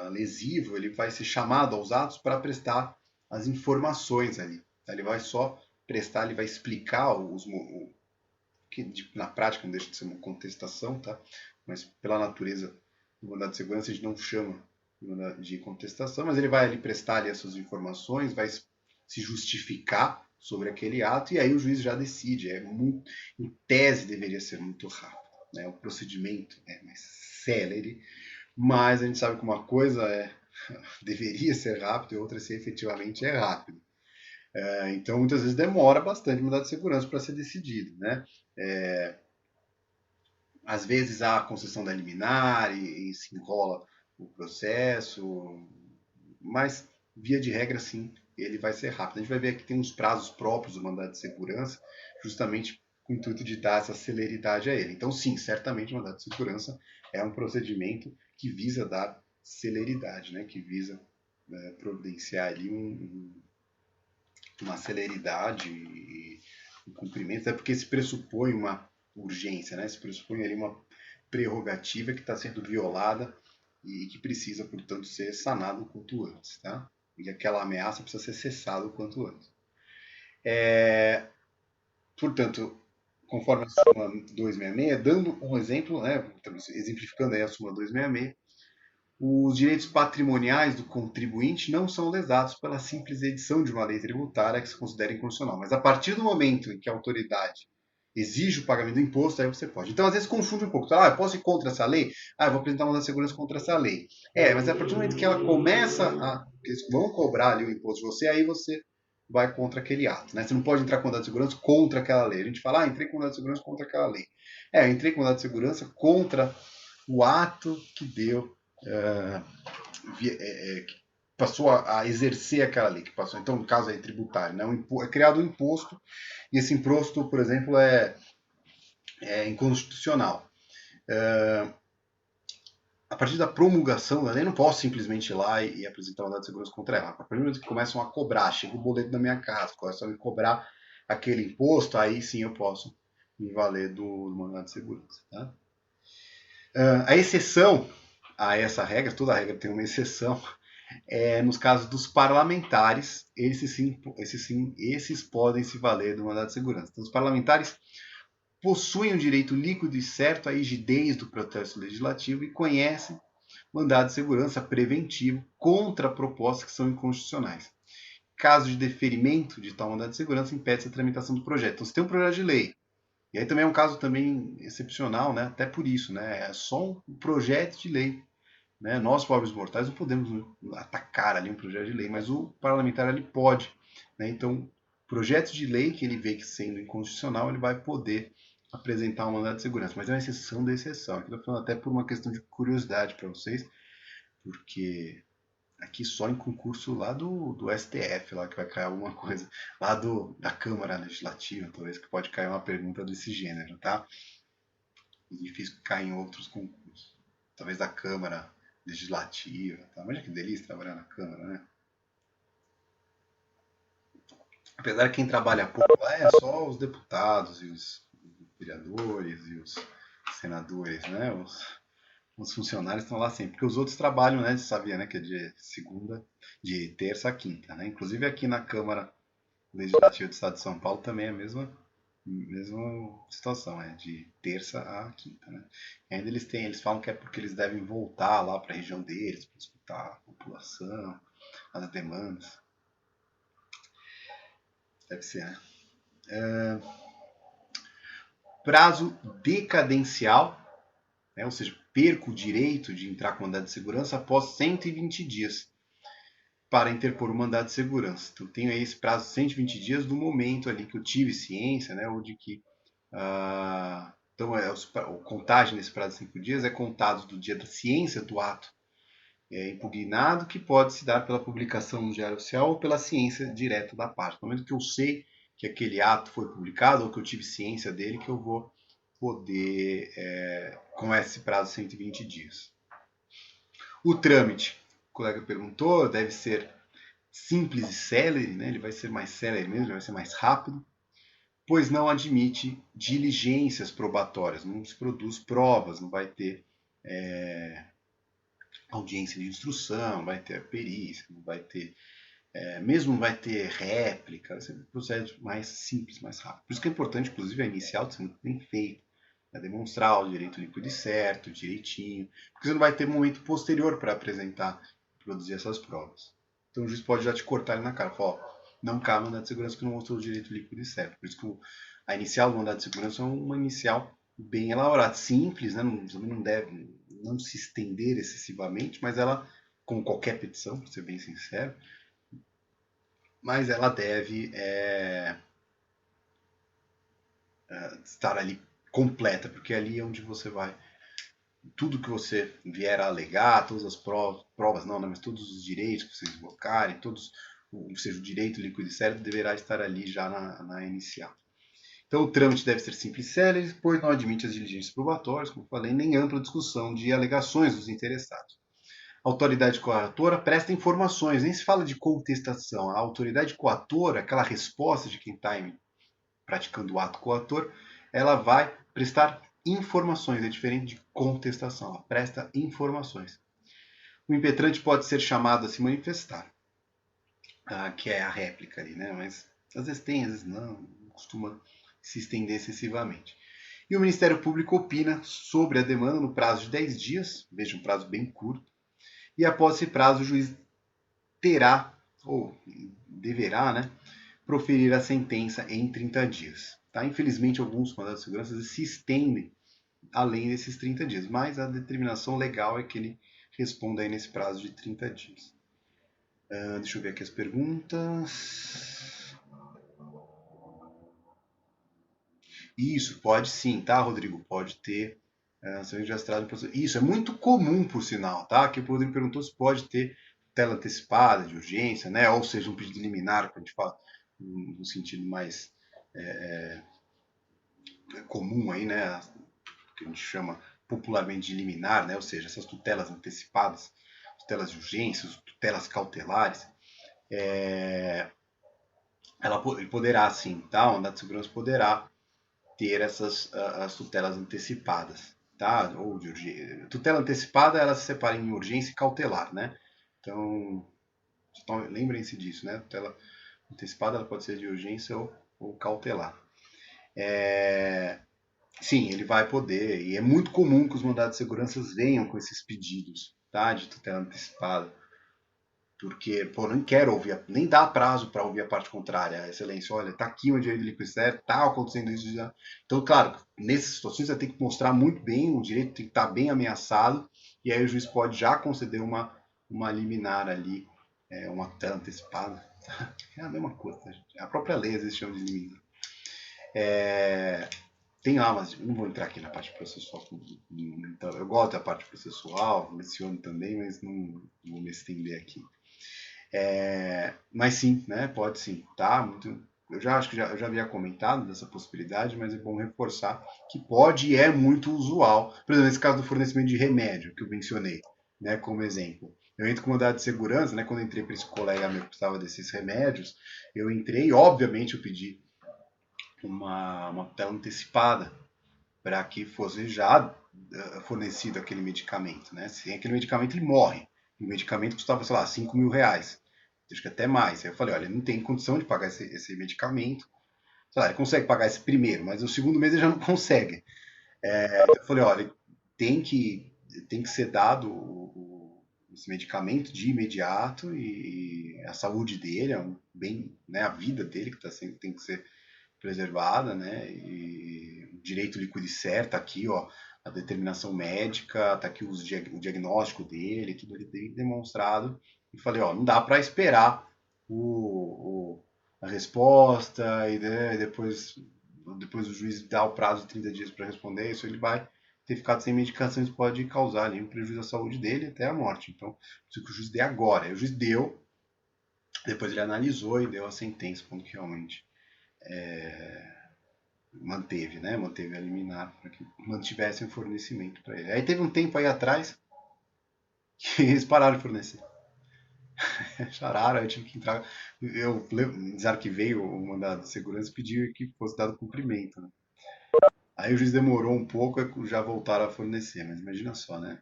lesivo, ele vai ser chamado aos atos para prestar as informações ali. Tá? Ele vai só prestar, ele vai explicar que na prática não deixa de ser uma contestação, tá? Mas pela natureza do mandado de segurança a gente não chama de contestação, mas ele vai ali prestar ali as suas informações, vai se justificar sobre aquele ato e aí o juiz já decide. Em tese deveria ser muito rápido, né? O procedimento é mais célere, mas a gente sabe que uma coisa deveria ser rápido e outra se efetivamente é rápido. Então muitas vezes demora bastante o mandado de segurança para ser decidido, né? Às vezes há a concessão da liminar e se enrola o processo, mas via de regra sim, ele vai ser rápido. A gente vai ver que tem uns prazos próprios do mandado de segurança, justamente com o intuito de dar essa celeridade a ele. Então sim, certamente o mandado de segurança é um procedimento que visa dar celeridade, né? Que visa providenciar ali uma celeridade e um cumprimento, até porque se pressupõe uma urgência, né? Se pressupõe ali uma prerrogativa que está sendo violada e que precisa, portanto, ser sanado o quanto antes, tá? E aquela ameaça precisa ser cessada o quanto antes. Portanto, conforme a súmula 266, dando um exemplo, né, exemplificando aí a súmula 266, os direitos patrimoniais do contribuinte não são lesados pela simples edição de uma lei tributária que se considera inconstitucional. Mas a partir do momento em que a autoridade exige o pagamento do imposto, aí você pode. Então, às vezes, confunde um pouco. Eu posso ir contra essa lei? Eu vou apresentar uma da segurança contra essa lei. Mas a partir do momento que ela começa eles vão cobrar ali o imposto de você, aí você vai contra aquele ato. Né? Você não pode entrar com mandado de segurança contra aquela lei. A gente fala, entrei com mandado de segurança contra aquela lei. Eu entrei com mandado de segurança contra o ato que deu que passou a exercer aquela lei, que passou, então no caso aí tributário, né? É criado um imposto, e esse imposto, por exemplo, é inconstitucional. A partir da promulgação da lei, eu não posso simplesmente ir lá e apresentar um mandado de segurança contra ela. A partir do momento que começam a cobrar, chega o boleto da minha casa, começam a me cobrar aquele imposto, aí sim eu posso me valer do mandado de segurança. Tá? A exceção a essa regra, toda regra tem uma exceção, nos casos dos parlamentares, esses podem se valer do mandado de segurança. Então, os parlamentares possuem o direito líquido e certo à rigidez do processo legislativo e conhecem mandado de segurança preventivo contra propostas que são inconstitucionais. Caso de deferimento de tal mandado de segurança, impede-se a tramitação do projeto. Então, se tem um projeto de lei, e aí também é um caso também excepcional, né? Até por isso, né? É só um projeto de lei. Né? Nós, pobres mortais, não podemos atacar ali um projeto de lei, mas o parlamentar ele pode. Né? Então, projetos de lei que ele vê que sendo inconstitucional, ele vai poder apresentar um mandado de segurança. Mas é uma exceção da exceção. Aqui eu estou falando até por uma questão de curiosidade para vocês, porque aqui só em concurso lá do STF, lá que vai cair alguma coisa, lá da Câmara Legislativa, talvez que pode cair uma pergunta desse gênero, tá? E difícil cair em outros concursos. Talvez da Câmara Legislativa, tá? Imagina que delícia trabalhar na Câmara, né? Apesar que quem trabalha pouco lá é só os deputados e os vereadores e os senadores, né? Os funcionários estão lá sempre, porque os outros trabalham, né? Você sabia, né? Que é de terça a quinta, né? Inclusive aqui na Câmara Legislativa do Estado de São Paulo também é a mesma situação, é de terça a quinta, né? E ainda eles falam que é porque eles devem voltar lá para a região deles, para escutar a população, as demandas. Deve ser, né? Prazo decadencial, né? Ou seja, perco o direito de entrar com mandado de segurança após 120 dias para interpor o mandado de segurança. Então, tenho aí esse prazo de 120 dias do momento ali que eu tive ciência, né, ou de que... então, a contagem nesse prazo de 5 dias é contado do dia da ciência do ato impugnado, que pode se dar pela publicação no Diário Oficial ou pela ciência direta da parte. No momento que eu sei que aquele ato foi publicado ou que eu tive ciência dele, que eu vou poder, com esse prazo de 120 dias. O trâmite, o colega perguntou, deve ser simples e célere, né? Ele vai ser mais célere mesmo, ele vai ser mais rápido, pois não admite diligências probatórias, não se produz provas, não vai ter audiência de instrução, vai ter perícia, não vai ter, mesmo não vai ter réplica, vai ser um processo mais simples, mais rápido. Por isso que é importante, inclusive, a inicial ser muito bem feita, demonstrar o direito líquido e certo, direitinho, porque você não vai ter momento posterior para apresentar, produzir essas provas. Então o juiz pode já te cortar ali na cara, falar, ó, não cabe mandado de segurança que não mostrou o direito líquido e certo. Por isso que a inicial do mandado de segurança é uma inicial bem elaborada, simples, né? Não deve não se estender excessivamente, mas ela, como qualquer petição, para ser bem sincero, mas ela deve estar ali completa, porque ali é onde você vai tudo que você vier a alegar, todas as provas não, né, mas todos os direitos que vocês invocarem, ou seja, o direito líquido e certo deverá estar ali já na inicial. Então o trâmite deve ser simples e célere, pois não admite as diligências probatórias, como falei, nem ampla discussão de alegações dos interessados. A autoridade coatora presta informações, nem se fala de contestação. A autoridade coatora, aquela resposta de quem está praticando o ato coator, ela vai prestar informações, é diferente de contestação, ela presta informações. O impetrante pode ser chamado a se manifestar, que é a réplica ali, né? Mas às vezes tem, às vezes não costuma se estender excessivamente. E o Ministério Público opina sobre a demanda no prazo de 10 dias, veja, um prazo bem curto, e após esse prazo o juiz terá, ou deverá, né, proferir a sentença em 30 dias. Tá? Infelizmente, alguns mandados de segurança se estendem além desses 30 dias, mas a determinação legal é que ele responda aí nesse prazo de 30 dias. Deixa eu ver aqui as perguntas. Isso, pode sim, tá, Rodrigo? Pode ter. Isso é muito comum, por sinal, tá? Que o Rodrigo perguntou se pode ter tela antecipada de urgência, né? Ou seja, um pedido liminar, que a gente fala no sentido mais comum aí, né, que a gente chama popularmente de liminar, né, ou seja, essas tutelas antecipadas, tutelas de urgência, tutelas cautelares, ele poderá sim, tá? O mandado de segurança poderá ter essas as tutelas antecipadas, tá? Ou de urgência. Tutela antecipada, ela se separa em urgência e cautelar, né? Então, lembrem-se disso, né? Tutela antecipada, ela pode ser de urgência ou cautelar. Sim, ele vai poder, e é muito comum que os mandados de segurança venham com esses pedidos, tá? De tutela antecipada. Porque, pô, não quero ouvir, nem dá prazo para ouvir a parte contrária. Excelência, olha, tá aqui o direito de liquidez, tá acontecendo isso já. Então, claro, nessas situações você tem que mostrar muito bem, o direito tem que estar bem ameaçado, e aí o juiz pode já conceder uma liminar ali, uma tutela antecipada. É a mesma coisa, tá, gente? A própria lei às vezes chama de liminar. Tem lá, mas não vou entrar aqui na parte processual. Então, eu gosto da parte processual, menciono também, mas não vou me estender aqui. Mas sim, né? Pode sim, tá? Eu já acho que eu já havia comentado dessa possibilidade, mas é bom reforçar que pode e é muito usual. Por exemplo, nesse caso do fornecimento de remédio que eu mencionei, né? Como exemplo. Eu entro com mandado de segurança, né? Quando eu entrei para esse colega meu que precisava desses remédios, eu entrei, obviamente eu pedi uma tela antecipada para que fosse já fornecido aquele medicamento, né? Sem aquele medicamento ele morre. E o medicamento custava, sei lá, R$ 5.000. Acho que até mais. Aí eu falei, olha, ele não tem condição de pagar esse medicamento. Sei lá, ele consegue pagar esse primeiro, mas o segundo mês ele já não consegue. Eu falei, olha, tem que, tem que ser dado esse medicamento de imediato e a saúde dele, bem, né, a vida dele que tem que ser preservada, né? E o direito liquidicер está aqui, ó, a determinação médica, está aqui o diagnóstico dele, tudo ele tem demonstrado. E falei, ó, não dá para esperar a resposta e né, depois o juiz dá o prazo de 30 dias para responder, isso ele vai ter ficado sem medicação, isso pode causar ali um prejuízo à saúde dele até a morte. Então, preciso que o juiz dê agora. E o juiz deu, depois ele analisou e deu a sentença, quando que realmente manteve, né? Manteve a liminar para que mantivessem o fornecimento para ele. Aí teve um tempo aí atrás que eles pararam de fornecer. Pararam, eu tive que entrar. Eu desarquivei o mandado de segurança e pedi que fosse dado cumprimento. Né? Aí o juiz demorou um pouco e já voltaram a fornecer, mas imagina só, né?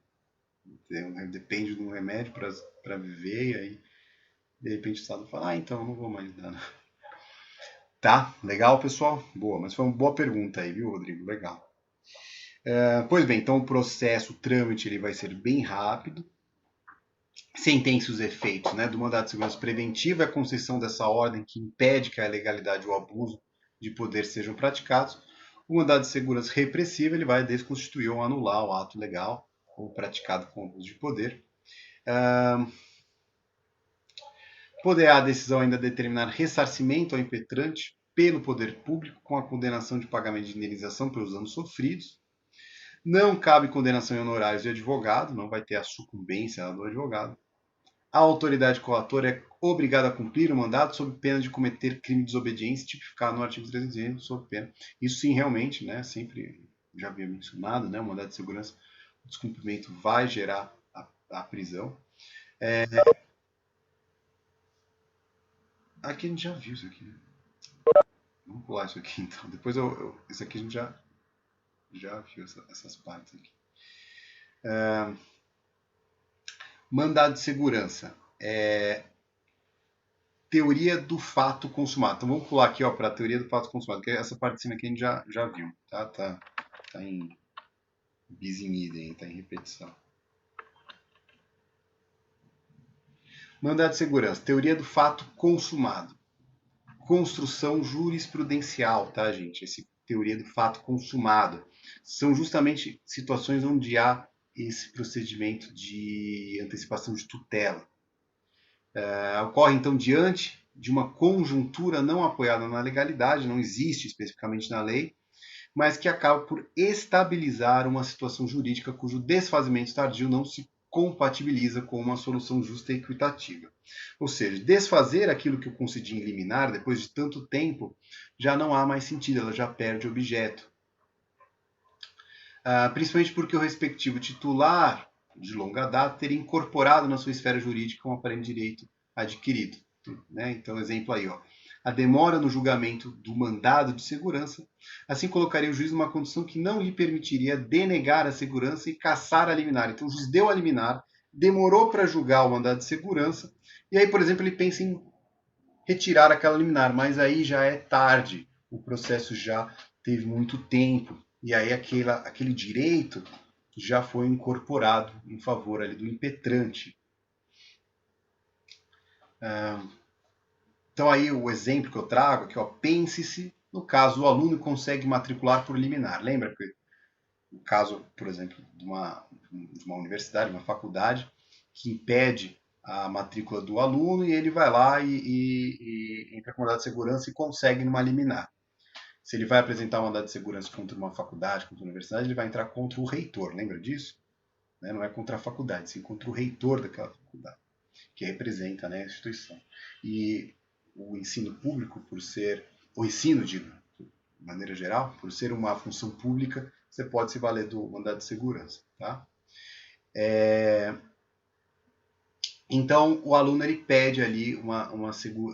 Depende de um remédio para viver e aí de repente o Estado fala, então não vou mais dar. Né? Tá, legal, pessoal? Boa, mas foi uma boa pergunta aí, viu, Rodrigo? Legal. Pois bem, então o processo, o trâmite, ele vai ser bem rápido. Sentença os efeitos, né, do mandado de segurança preventivo é a concessão dessa ordem que impede que a ilegalidade ou o abuso de poder sejam praticados. O mandado de segurança repressivo ele vai desconstituir ou anular o ato legal ou praticado com abuso de poder. Poderá a decisão ainda determinar ressarcimento ao impetrante pelo poder público com a condenação de pagamento de indenização pelos danos sofridos. Não cabe condenação em honorários de advogado, não vai ter a sucumbência do advogado. A autoridade coatora é obrigada a cumprir o mandato sob pena de cometer crime de desobediência tipificado no artigo 300, sob pena. Isso sim, realmente, né, sempre já havia mencionado, né, o mandado de segurança, o descumprimento vai gerar a prisão. Aqui a gente já viu isso aqui. Né? Vamos pular isso aqui então. Depois isso aqui a gente já viu essas partes aqui. Mandado de segurança. Teoria do fato consumado. Então vamos pular aqui para a teoria do fato consumado, que essa parte de cima aqui a gente já viu. Tá em bis in idem, tá em repetição. Mandado de segurança. Teoria do fato consumado. Construção jurisprudencial, tá, gente? Essa teoria do fato consumado. São justamente situações onde há esse procedimento de antecipação de tutela. Ocorre, então, diante de uma conjuntura não apoiada na legalidade, não existe especificamente na lei, mas que acaba por estabilizar uma situação jurídica cujo desfazimento tardio não se compatibiliza com uma solução justa e equitativa. Ou seja, desfazer aquilo que eu concedi em liminar depois de tanto tempo já não há mais sentido, ela já perde objeto. principalmente porque o respectivo titular, de longa data, teria incorporado na sua esfera jurídica um aparente direito adquirido. Né? Então, exemplo aí, ó. A demora no julgamento do mandado de segurança, assim colocaria o juiz numa condição que não lhe permitiria denegar a segurança e cassar a liminar. Então, o juiz deu a liminar, demorou para julgar o mandado de segurança, e aí, por exemplo, ele pensa em retirar aquela liminar, mas aí já é tarde, o processo já teve muito tempo, e aí aquele direito já foi incorporado em favor ali do impetrante. Então aí o exemplo que eu trago aqui, ó, pense-se no caso o aluno consegue matricular por liminar. Lembra que o caso, por exemplo, de uma universidade, uma faculdade, que impede a matrícula do aluno e ele vai lá e entra com mandado de segurança e consegue numa liminar. Se ele vai apresentar um mandado de segurança contra uma faculdade, contra uma universidade, ele vai entrar contra o reitor, lembra disso? Não é contra a faculdade, sim contra o reitor daquela faculdade, que representa, né, a instituição. E o ensino público, por ser, o ensino de maneira geral, por ser uma função pública, você pode se valer do mandado de segurança. Tá? Então, o aluno ele pede ali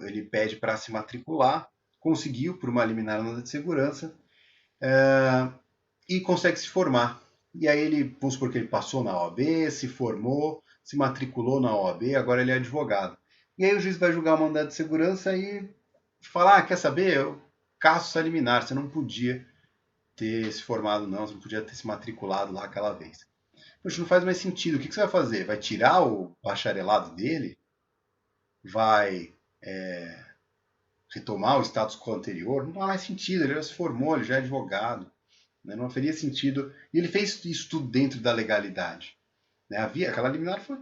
ele pede para se matricular, conseguiu por uma liminar no mandado de segurança, e consegue se formar. E aí ele, vamos supor que ele passou na OAB, se formou, se matriculou na OAB, agora ele é advogado. E aí o juiz vai julgar o mandado de segurança e falar, quer saber, eu casso essa liminar, você não podia ter se formado não, você não podia ter se matriculado lá aquela vez. Poxa, não faz mais sentido, o que você vai fazer? Vai tirar o bacharelado dele? Vai retomar o status quo anterior? Não faz mais sentido, ele já se formou, ele já é advogado. Né? Não faria sentido. E ele fez isso tudo dentro da legalidade. Né? Aquela liminar foi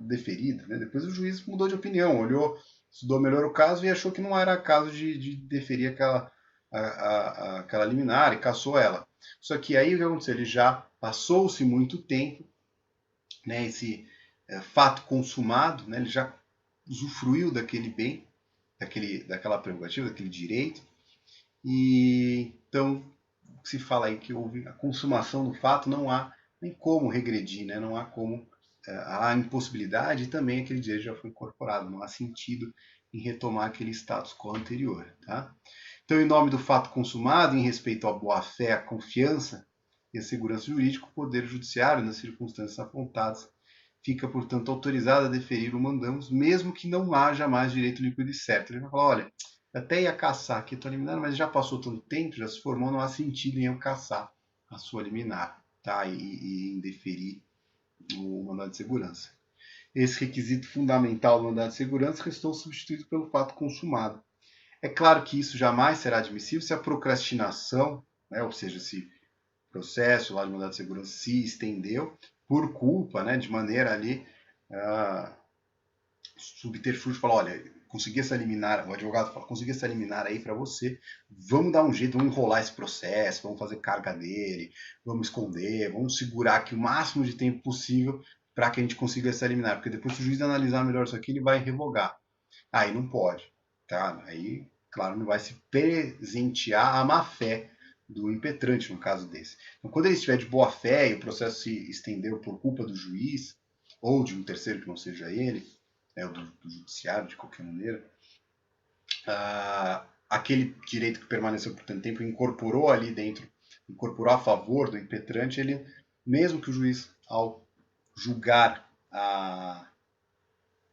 deferida. Né? Depois o juiz mudou de opinião, olhou, estudou melhor o caso e achou que não era caso de deferir aquela liminar e cassou ela. Só que aí o que aconteceu? Ele já passou-se muito tempo, né, esse fato consumado, né, ele já usufruiu daquele bem, daquela prerrogativa, daquele direito, e então se fala aí que houve a consumação do fato, não há nem como regredir, né? Não há como, há impossibilidade e também aquele direito já foi incorporado, não há sentido em retomar aquele status quo anterior. Tá? Então, em nome do fato consumado, em respeito à boa-fé, à confiança e à segurança jurídica, o Poder Judiciário, nas circunstâncias apontadas, fica, portanto, autorizado a deferir o mandamos, mesmo que não haja mais direito líquido e certo. Ele vai falar, olha, até ia caçar aqui a tua liminar, mas já passou tanto tempo, já se formou, não há sentido em eu caçar a sua liminar, tá? E em deferir o mandado de segurança. Esse requisito fundamental do mandado de segurança restou substituído pelo fato consumado. É claro que isso jamais será admissível se a procrastinação, né, ou seja, se o processo lá de mandado de segurança se estendeu por culpa, né, de maneira ali subterfúgio, falar, olha, consegui essa liminar, o advogado fala, consegui essa liminar aí para você, vamos dar um jeito, vamos enrolar esse processo, vamos fazer carga dele, vamos esconder, vamos segurar aqui o máximo de tempo possível para que a gente consiga essa liminar, porque depois se o juiz analisar melhor isso aqui, ele vai revogar. Aí não pode, tá? Aí, claro, não vai se presentear a má fé do impetrante no caso desse. Então, quando ele estiver de boa fé e o processo se estendeu por culpa do juiz ou de um terceiro que não seja ele, ou do judiciário de qualquer maneira, aquele direito que permaneceu por tanto tempo incorporou ali dentro, incorporou a favor do impetrante, ele, mesmo que o juiz, ao julgar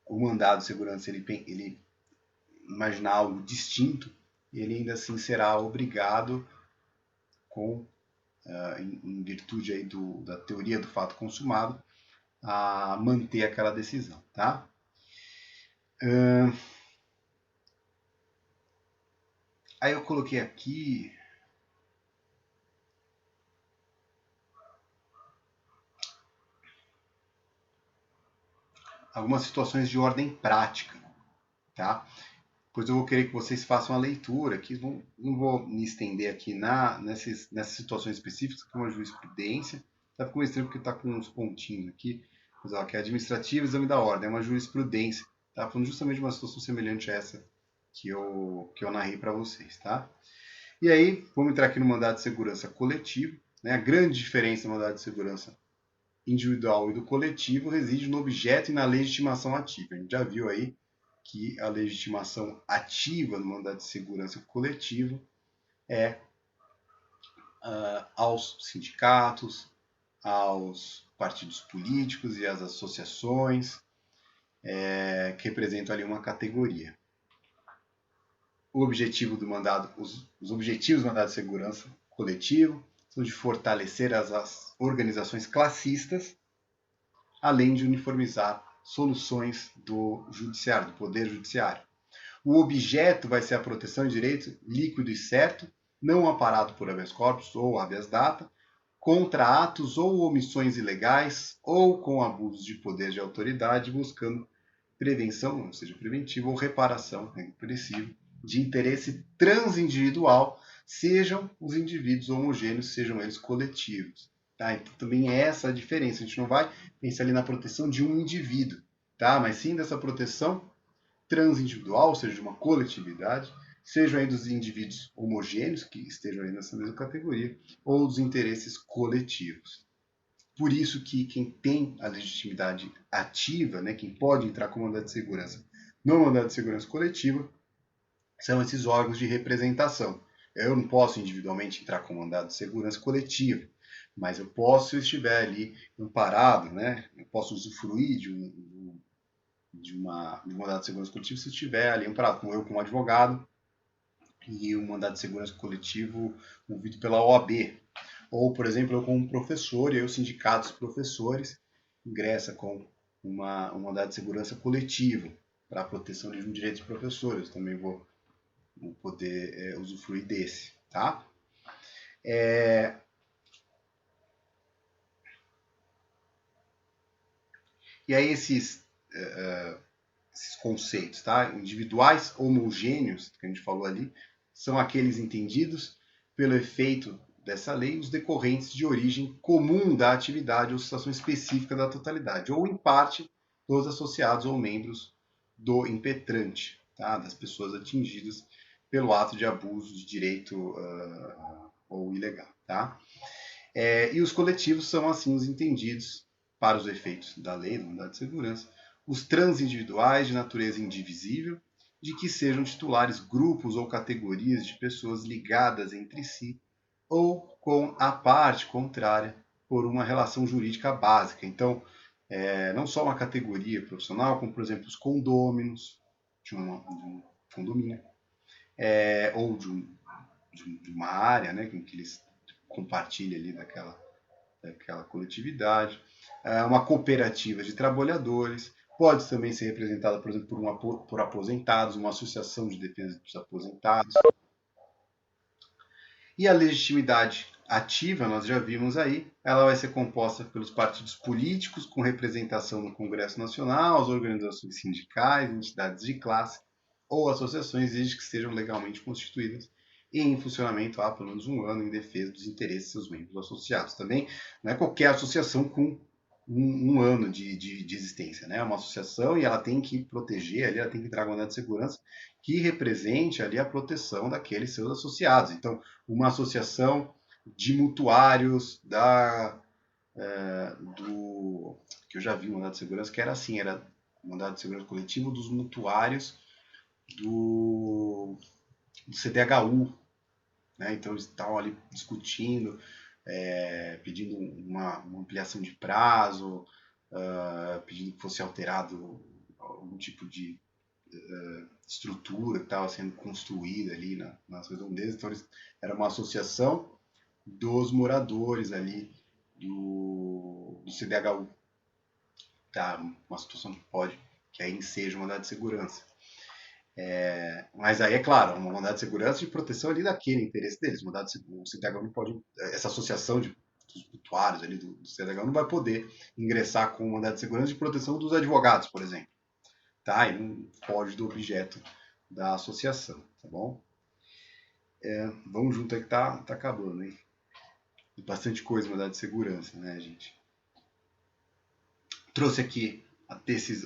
o mandado de segurança, ele imaginar algo distinto, ele ainda assim será obrigado, em virtude aí da teoria do fato consumado, a manter aquela decisão. Tá? Aí eu coloquei aqui algumas situações de ordem prática, tá? Pois eu vou querer que vocês façam a leitura aqui, não vou me estender aqui nessas situações específicas, que é uma jurisprudência, tá ficando estranho porque está com uns pontinhos aqui, mas ó, que é administrativo, exame da ordem, é uma jurisprudência, tá? Falando justamente de uma situação semelhante a essa que eu narrei para vocês, tá? E aí, vamos entrar aqui no mandado de segurança coletivo, né? A grande diferença da modalidade de segurança individual e do coletivo reside no objeto e na legitimação ativa. A gente já viu aí que a legitimação ativa no mandato de segurança coletivo é aos sindicatos, aos partidos políticos e às associações que representam ali uma categoria. O objetivo do mandado, os objetivos do mandado de segurança coletivo são de fortalecer as organizações classistas, além de uniformizar soluções do judiciário, do poder judiciário. O objeto vai ser a proteção de direito líquido e certo, não amparado por habeas corpus ou habeas data, contra atos ou omissões ilegais ou com abusos de poder de autoridade, buscando prevenção, ou seja, preventiva ou reparação repressiva de interesse transindividual, sejam os indivíduos homogêneos, sejam eles coletivos. Tá? Então também é essa a diferença. A gente não vai pensar ali na proteção de um indivíduo, tá? Mas sim dessa proteção transindividual, ou seja, de uma coletividade, sejam aí dos indivíduos homogêneos, que estejam aí nessa mesma categoria, ou dos interesses coletivos. Por isso que quem tem a legitimidade ativa, né, quem pode entrar com mandado de segurança no mandado de segurança coletiva, são esses órgãos de representação. Eu não posso individualmente entrar com mandado de segurança coletiva, mas eu posso, se eu estiver ali amparado, né, eu posso usufruir de um mandado de segurança coletivo se eu estiver ali amparado, como eu como advogado, e um mandado de segurança coletivo movido pela OAB. Ou, por exemplo, eu como professor, e aí o sindicato dos professores ingressa com um mandado de segurança coletivo para a proteção de um direito dos professores. Eu também vou poder usufruir desse, tá? E aí esses conceitos, tá? Individuais homogêneos, que a gente falou ali, são aqueles entendidos pelo efeito dessa lei, os decorrentes de origem comum da atividade ou situação específica da totalidade, ou em parte dos associados ou membros do impetrante, tá? Das pessoas atingidas pelo ato de abuso de direito ou ilegal, tá? E os coletivos são assim os entendidos para os efeitos da lei, da unidade de segurança, os transindividuais de natureza indivisível, de que sejam titulares grupos ou categorias de pessoas ligadas entre si ou com a parte contrária por uma relação jurídica básica. Então, não só uma categoria profissional, como, por exemplo, os condôminos de um condomínio, ou de uma área, né, em que eles compartilham ali daquela coletividade, uma cooperativa de trabalhadores, pode também ser representada, por exemplo, por aposentados, uma associação de defesa dos aposentados. E a legitimidade ativa, nós já vimos aí, ela vai ser composta pelos partidos políticos com representação no Congresso Nacional, as organizações sindicais, entidades de classe ou associações, desde que sejam legalmente constituídas e em funcionamento há pelo menos um ano em defesa dos interesses de seus membros associados. Também não é qualquer associação com um ano de existência, né? É uma associação e ela tem que proteger ali, ela tem que entrar com mandado de segurança que represente ali a proteção daqueles seus associados. Então, uma associação de mutuários do que eu já vi um mandado de segurança que era assim, era mandado de segurança coletivo dos mutuários do CDHU, né? Então eles estavam ali discutindo, pedindo uma ampliação de prazo, pedindo que fosse alterado algum tipo de estrutura que estava sendo construída ali nas redondezas. Então era uma associação dos moradores ali do CDHU. Tá? Uma situação que aí enseja uma mandado de segurança. Mas aí, é claro, uma mandado de segurança de proteção ali daquele interesse deles. O CDHU não pode, essa associação dos mutuários ali do CDHU não vai poder ingressar com um mandado de segurança de proteção dos advogados, por exemplo. Tá? E não pode do objeto da associação, tá bom? Vamos junto aí que tá acabando, hein? Bastante coisa mandado de segurança, né, gente? Trouxe aqui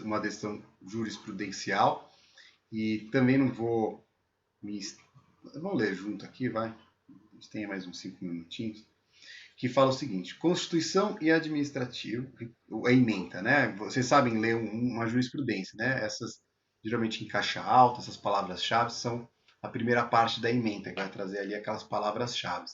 uma decisão jurisprudencial e também não vou Vamos ler junto aqui, vai. A gente tem mais uns 5 minutinhos. que fala o seguinte: Constituição e Administrativo, a ementa, né? Vocês sabem ler uma jurisprudência, né? Essas, geralmente em caixa alta, essas palavras-chave são a primeira parte da ementa, que vai trazer ali aquelas palavras-chave.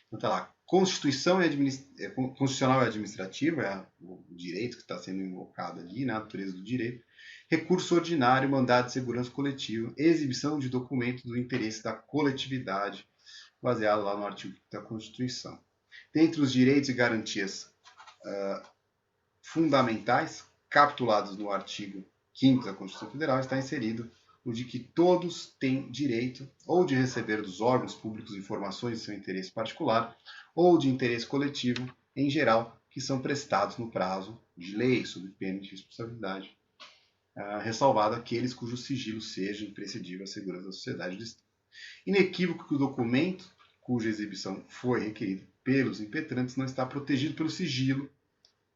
Então tá lá, Constitucional e Administrativo, é o direito que está sendo invocado ali, né? A natureza do direito. Recurso ordinário, mandado de segurança coletivo, exibição de documentos do interesse da coletividade, baseado lá no artigo da Constituição. Dentre os direitos e garantias fundamentais, capitulados no artigo 5º da Constituição Federal, está inserido o de que todos têm direito ou de receber dos órgãos públicos informações de seu interesse particular ou de interesse coletivo, em geral, que são prestados no prazo de lei, sob pena de responsabilidade, ressalvado aqueles cujo sigilo seja imprescindível à segurança da sociedade do Estado. Inequívoco que o documento cuja exibição foi requerida pelos impetrantes não está protegido pelo sigilo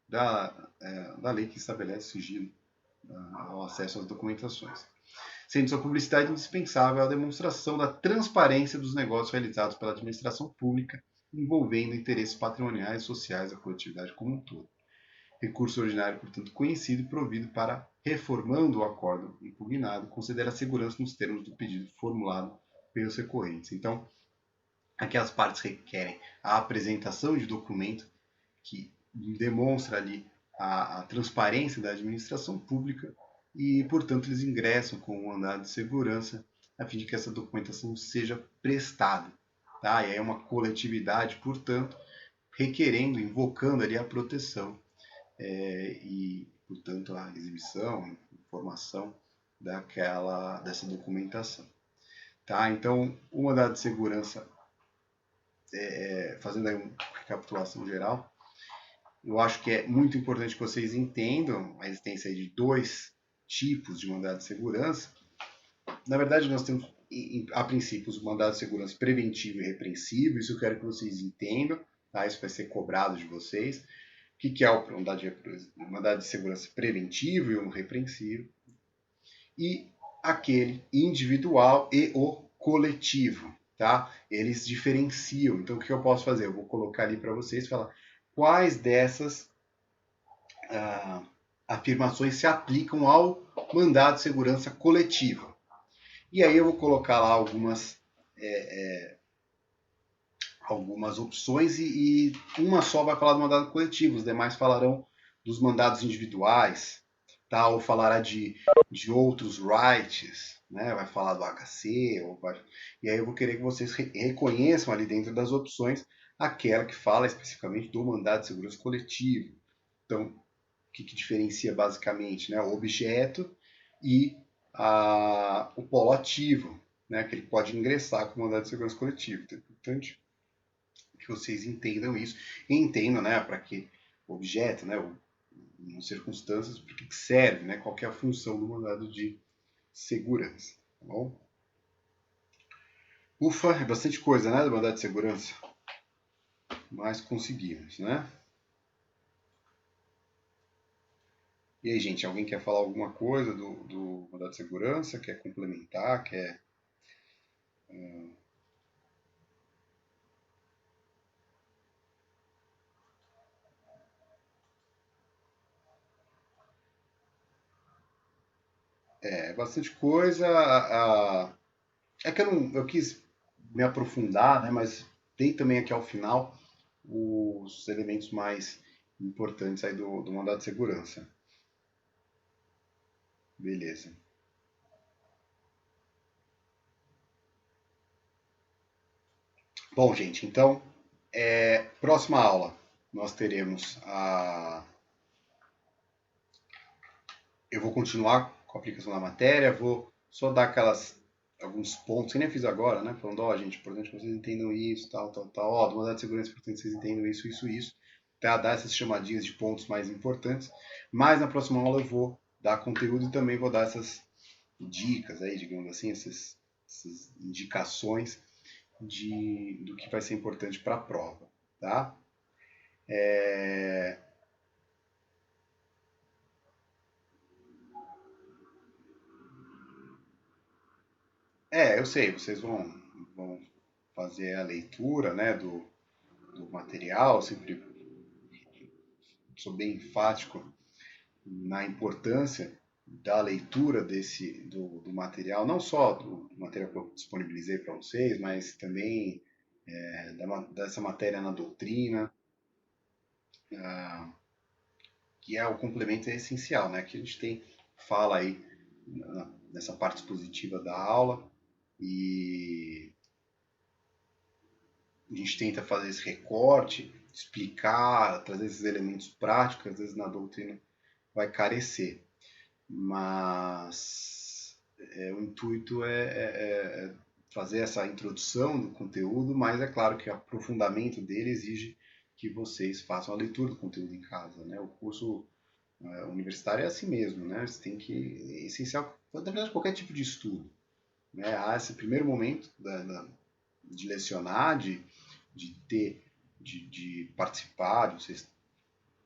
da lei que estabelece o sigilo ao acesso às documentações, sendo sua publicidade indispensável à demonstração da transparência dos negócios realizados pela administração pública envolvendo interesses patrimoniais e sociais da coletividade como um todo. Recurso ordinário, portanto, conhecido e provido para, reformando o acordo impugnado, considera a segurança nos termos do pedido formulado pelos recorrentes. Então, aqui as partes requerem a apresentação de documento que demonstra ali a transparência da administração pública e, portanto, eles ingressam com um mandado de segurança a fim de que essa documentação seja prestada. Tá? E aí é uma coletividade, portanto, requerendo, invocando ali a proteção e, portanto, a exibição, informação dessa documentação. Tá? Então, o mandado de segurança, fazendo aí uma recapitulação geral, eu acho que é muito importante que vocês entendam a existência de dois tipos de mandado de segurança. Na verdade, nós temos, a princípio, os mandados de segurança preventivo e repreensivo. Isso eu quero que vocês entendam. Tá? Isso vai ser cobrado de vocês. O que é o mandado de segurança preventivo e o repreensivo? E aquele individual e o coletivo. Tá? Eles diferenciam. Então, o que eu posso fazer? Eu vou colocar ali para vocês e falar quais dessas afirmações se aplicam ao mandado de segurança coletivo. E aí eu vou colocar lá algumas opções e uma só vai falar do mandado coletivo, os demais falarão dos mandados individuais, tá? Ou falará de outros rights, né? Vai falar do HC, e aí eu vou querer que vocês reconheçam ali dentro das opções aquela que fala especificamente do mandado de segurança coletivo. Então, o que diferencia basicamente, né? O objeto e o polo ativo, né? Que ele pode ingressar com o mandado de segurança coletivo. Então, é importante que vocês entendam isso e entendam, né? Para que o objeto, né? Em circunstâncias, para que serve, né? Qual que é a função do mandado de segurança, tá bom? Ufa, é bastante coisa, né? Do mandado de segurança. Mas conseguimos, né? E aí, gente, alguém quer falar alguma coisa do mandado de segurança? Quer complementar? Quer... bastante coisa. É que eu quis me aprofundar, né? Mas tem também aqui ao final os elementos mais importantes aí do mandado de segurança. Beleza. Bom, gente, então, próxima aula nós teremos eu vou continuar com a aplicação da matéria, vou só dar alguns pontos, que nem fiz agora, né? Falando, gente, importante que vocês entendam isso, tal. Do mandado de segurança, importante que vocês entendam isso. Tá? Dar essas chamadinhas de pontos mais importantes. Mas na próxima aula eu vou dar conteúdo e também vou dar essas dicas aí, digamos assim, essas indicações do que vai ser importante para a prova, tá? Eu sei, vocês vão fazer a leitura, né, do material, sempre sou bem enfático na importância da leitura do material, não só do material que eu disponibilizei para vocês, mas também dessa matéria na doutrina, que é o complemento essencial, né? Que a gente fala aí nessa parte expositiva da aula e a gente tenta fazer esse recorte, explicar, trazer esses elementos práticos, às vezes na doutrina vai carecer, mas o intuito é fazer essa introdução do conteúdo, mas é claro que o aprofundamento dele exige que vocês façam a leitura do conteúdo em casa, né? O curso universitário é assim mesmo, né? Você tem que é essencial, na verdade, qualquer tipo de estudo, né? Há esse primeiro momento de lecionar, de participar, de vocês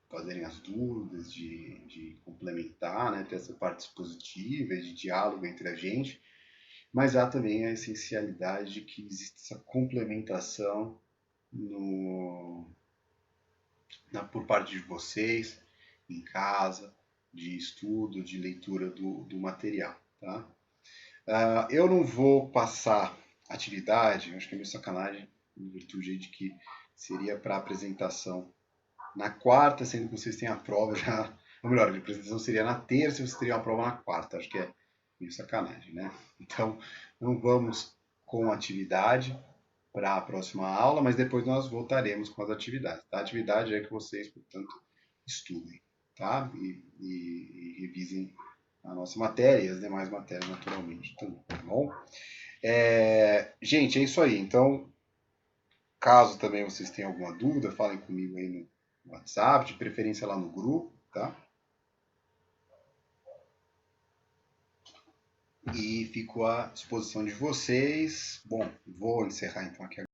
fazerem as dúvidas, de complementar, né? Ter essa parte expositiva e de diálogo entre a gente, mas há também a essencialidade de que existe essa complementação por parte de vocês, em casa, de estudo, de leitura do material. Tá? Eu não vou passar atividade, acho que é meio sacanagem, em virtude de que seria para apresentação na quarta, sendo que vocês têm a prova já. Ou melhor, a apresentação seria na terça e vocês teriam a prova na quarta. Acho que é meio sacanagem, né? Então, não vamos com atividade para a próxima aula, mas depois nós voltaremos com as atividades. Tá? A atividade é que vocês, portanto, estudem, tá? E revisem a nossa matéria e as demais matérias, naturalmente, também, tá bom? Gente, é isso aí. Então, caso também vocês tenham alguma dúvida, falem comigo aí no WhatsApp, de preferência lá no grupo, tá? E fico à disposição de vocês. Bom, vou encerrar então aqui agora.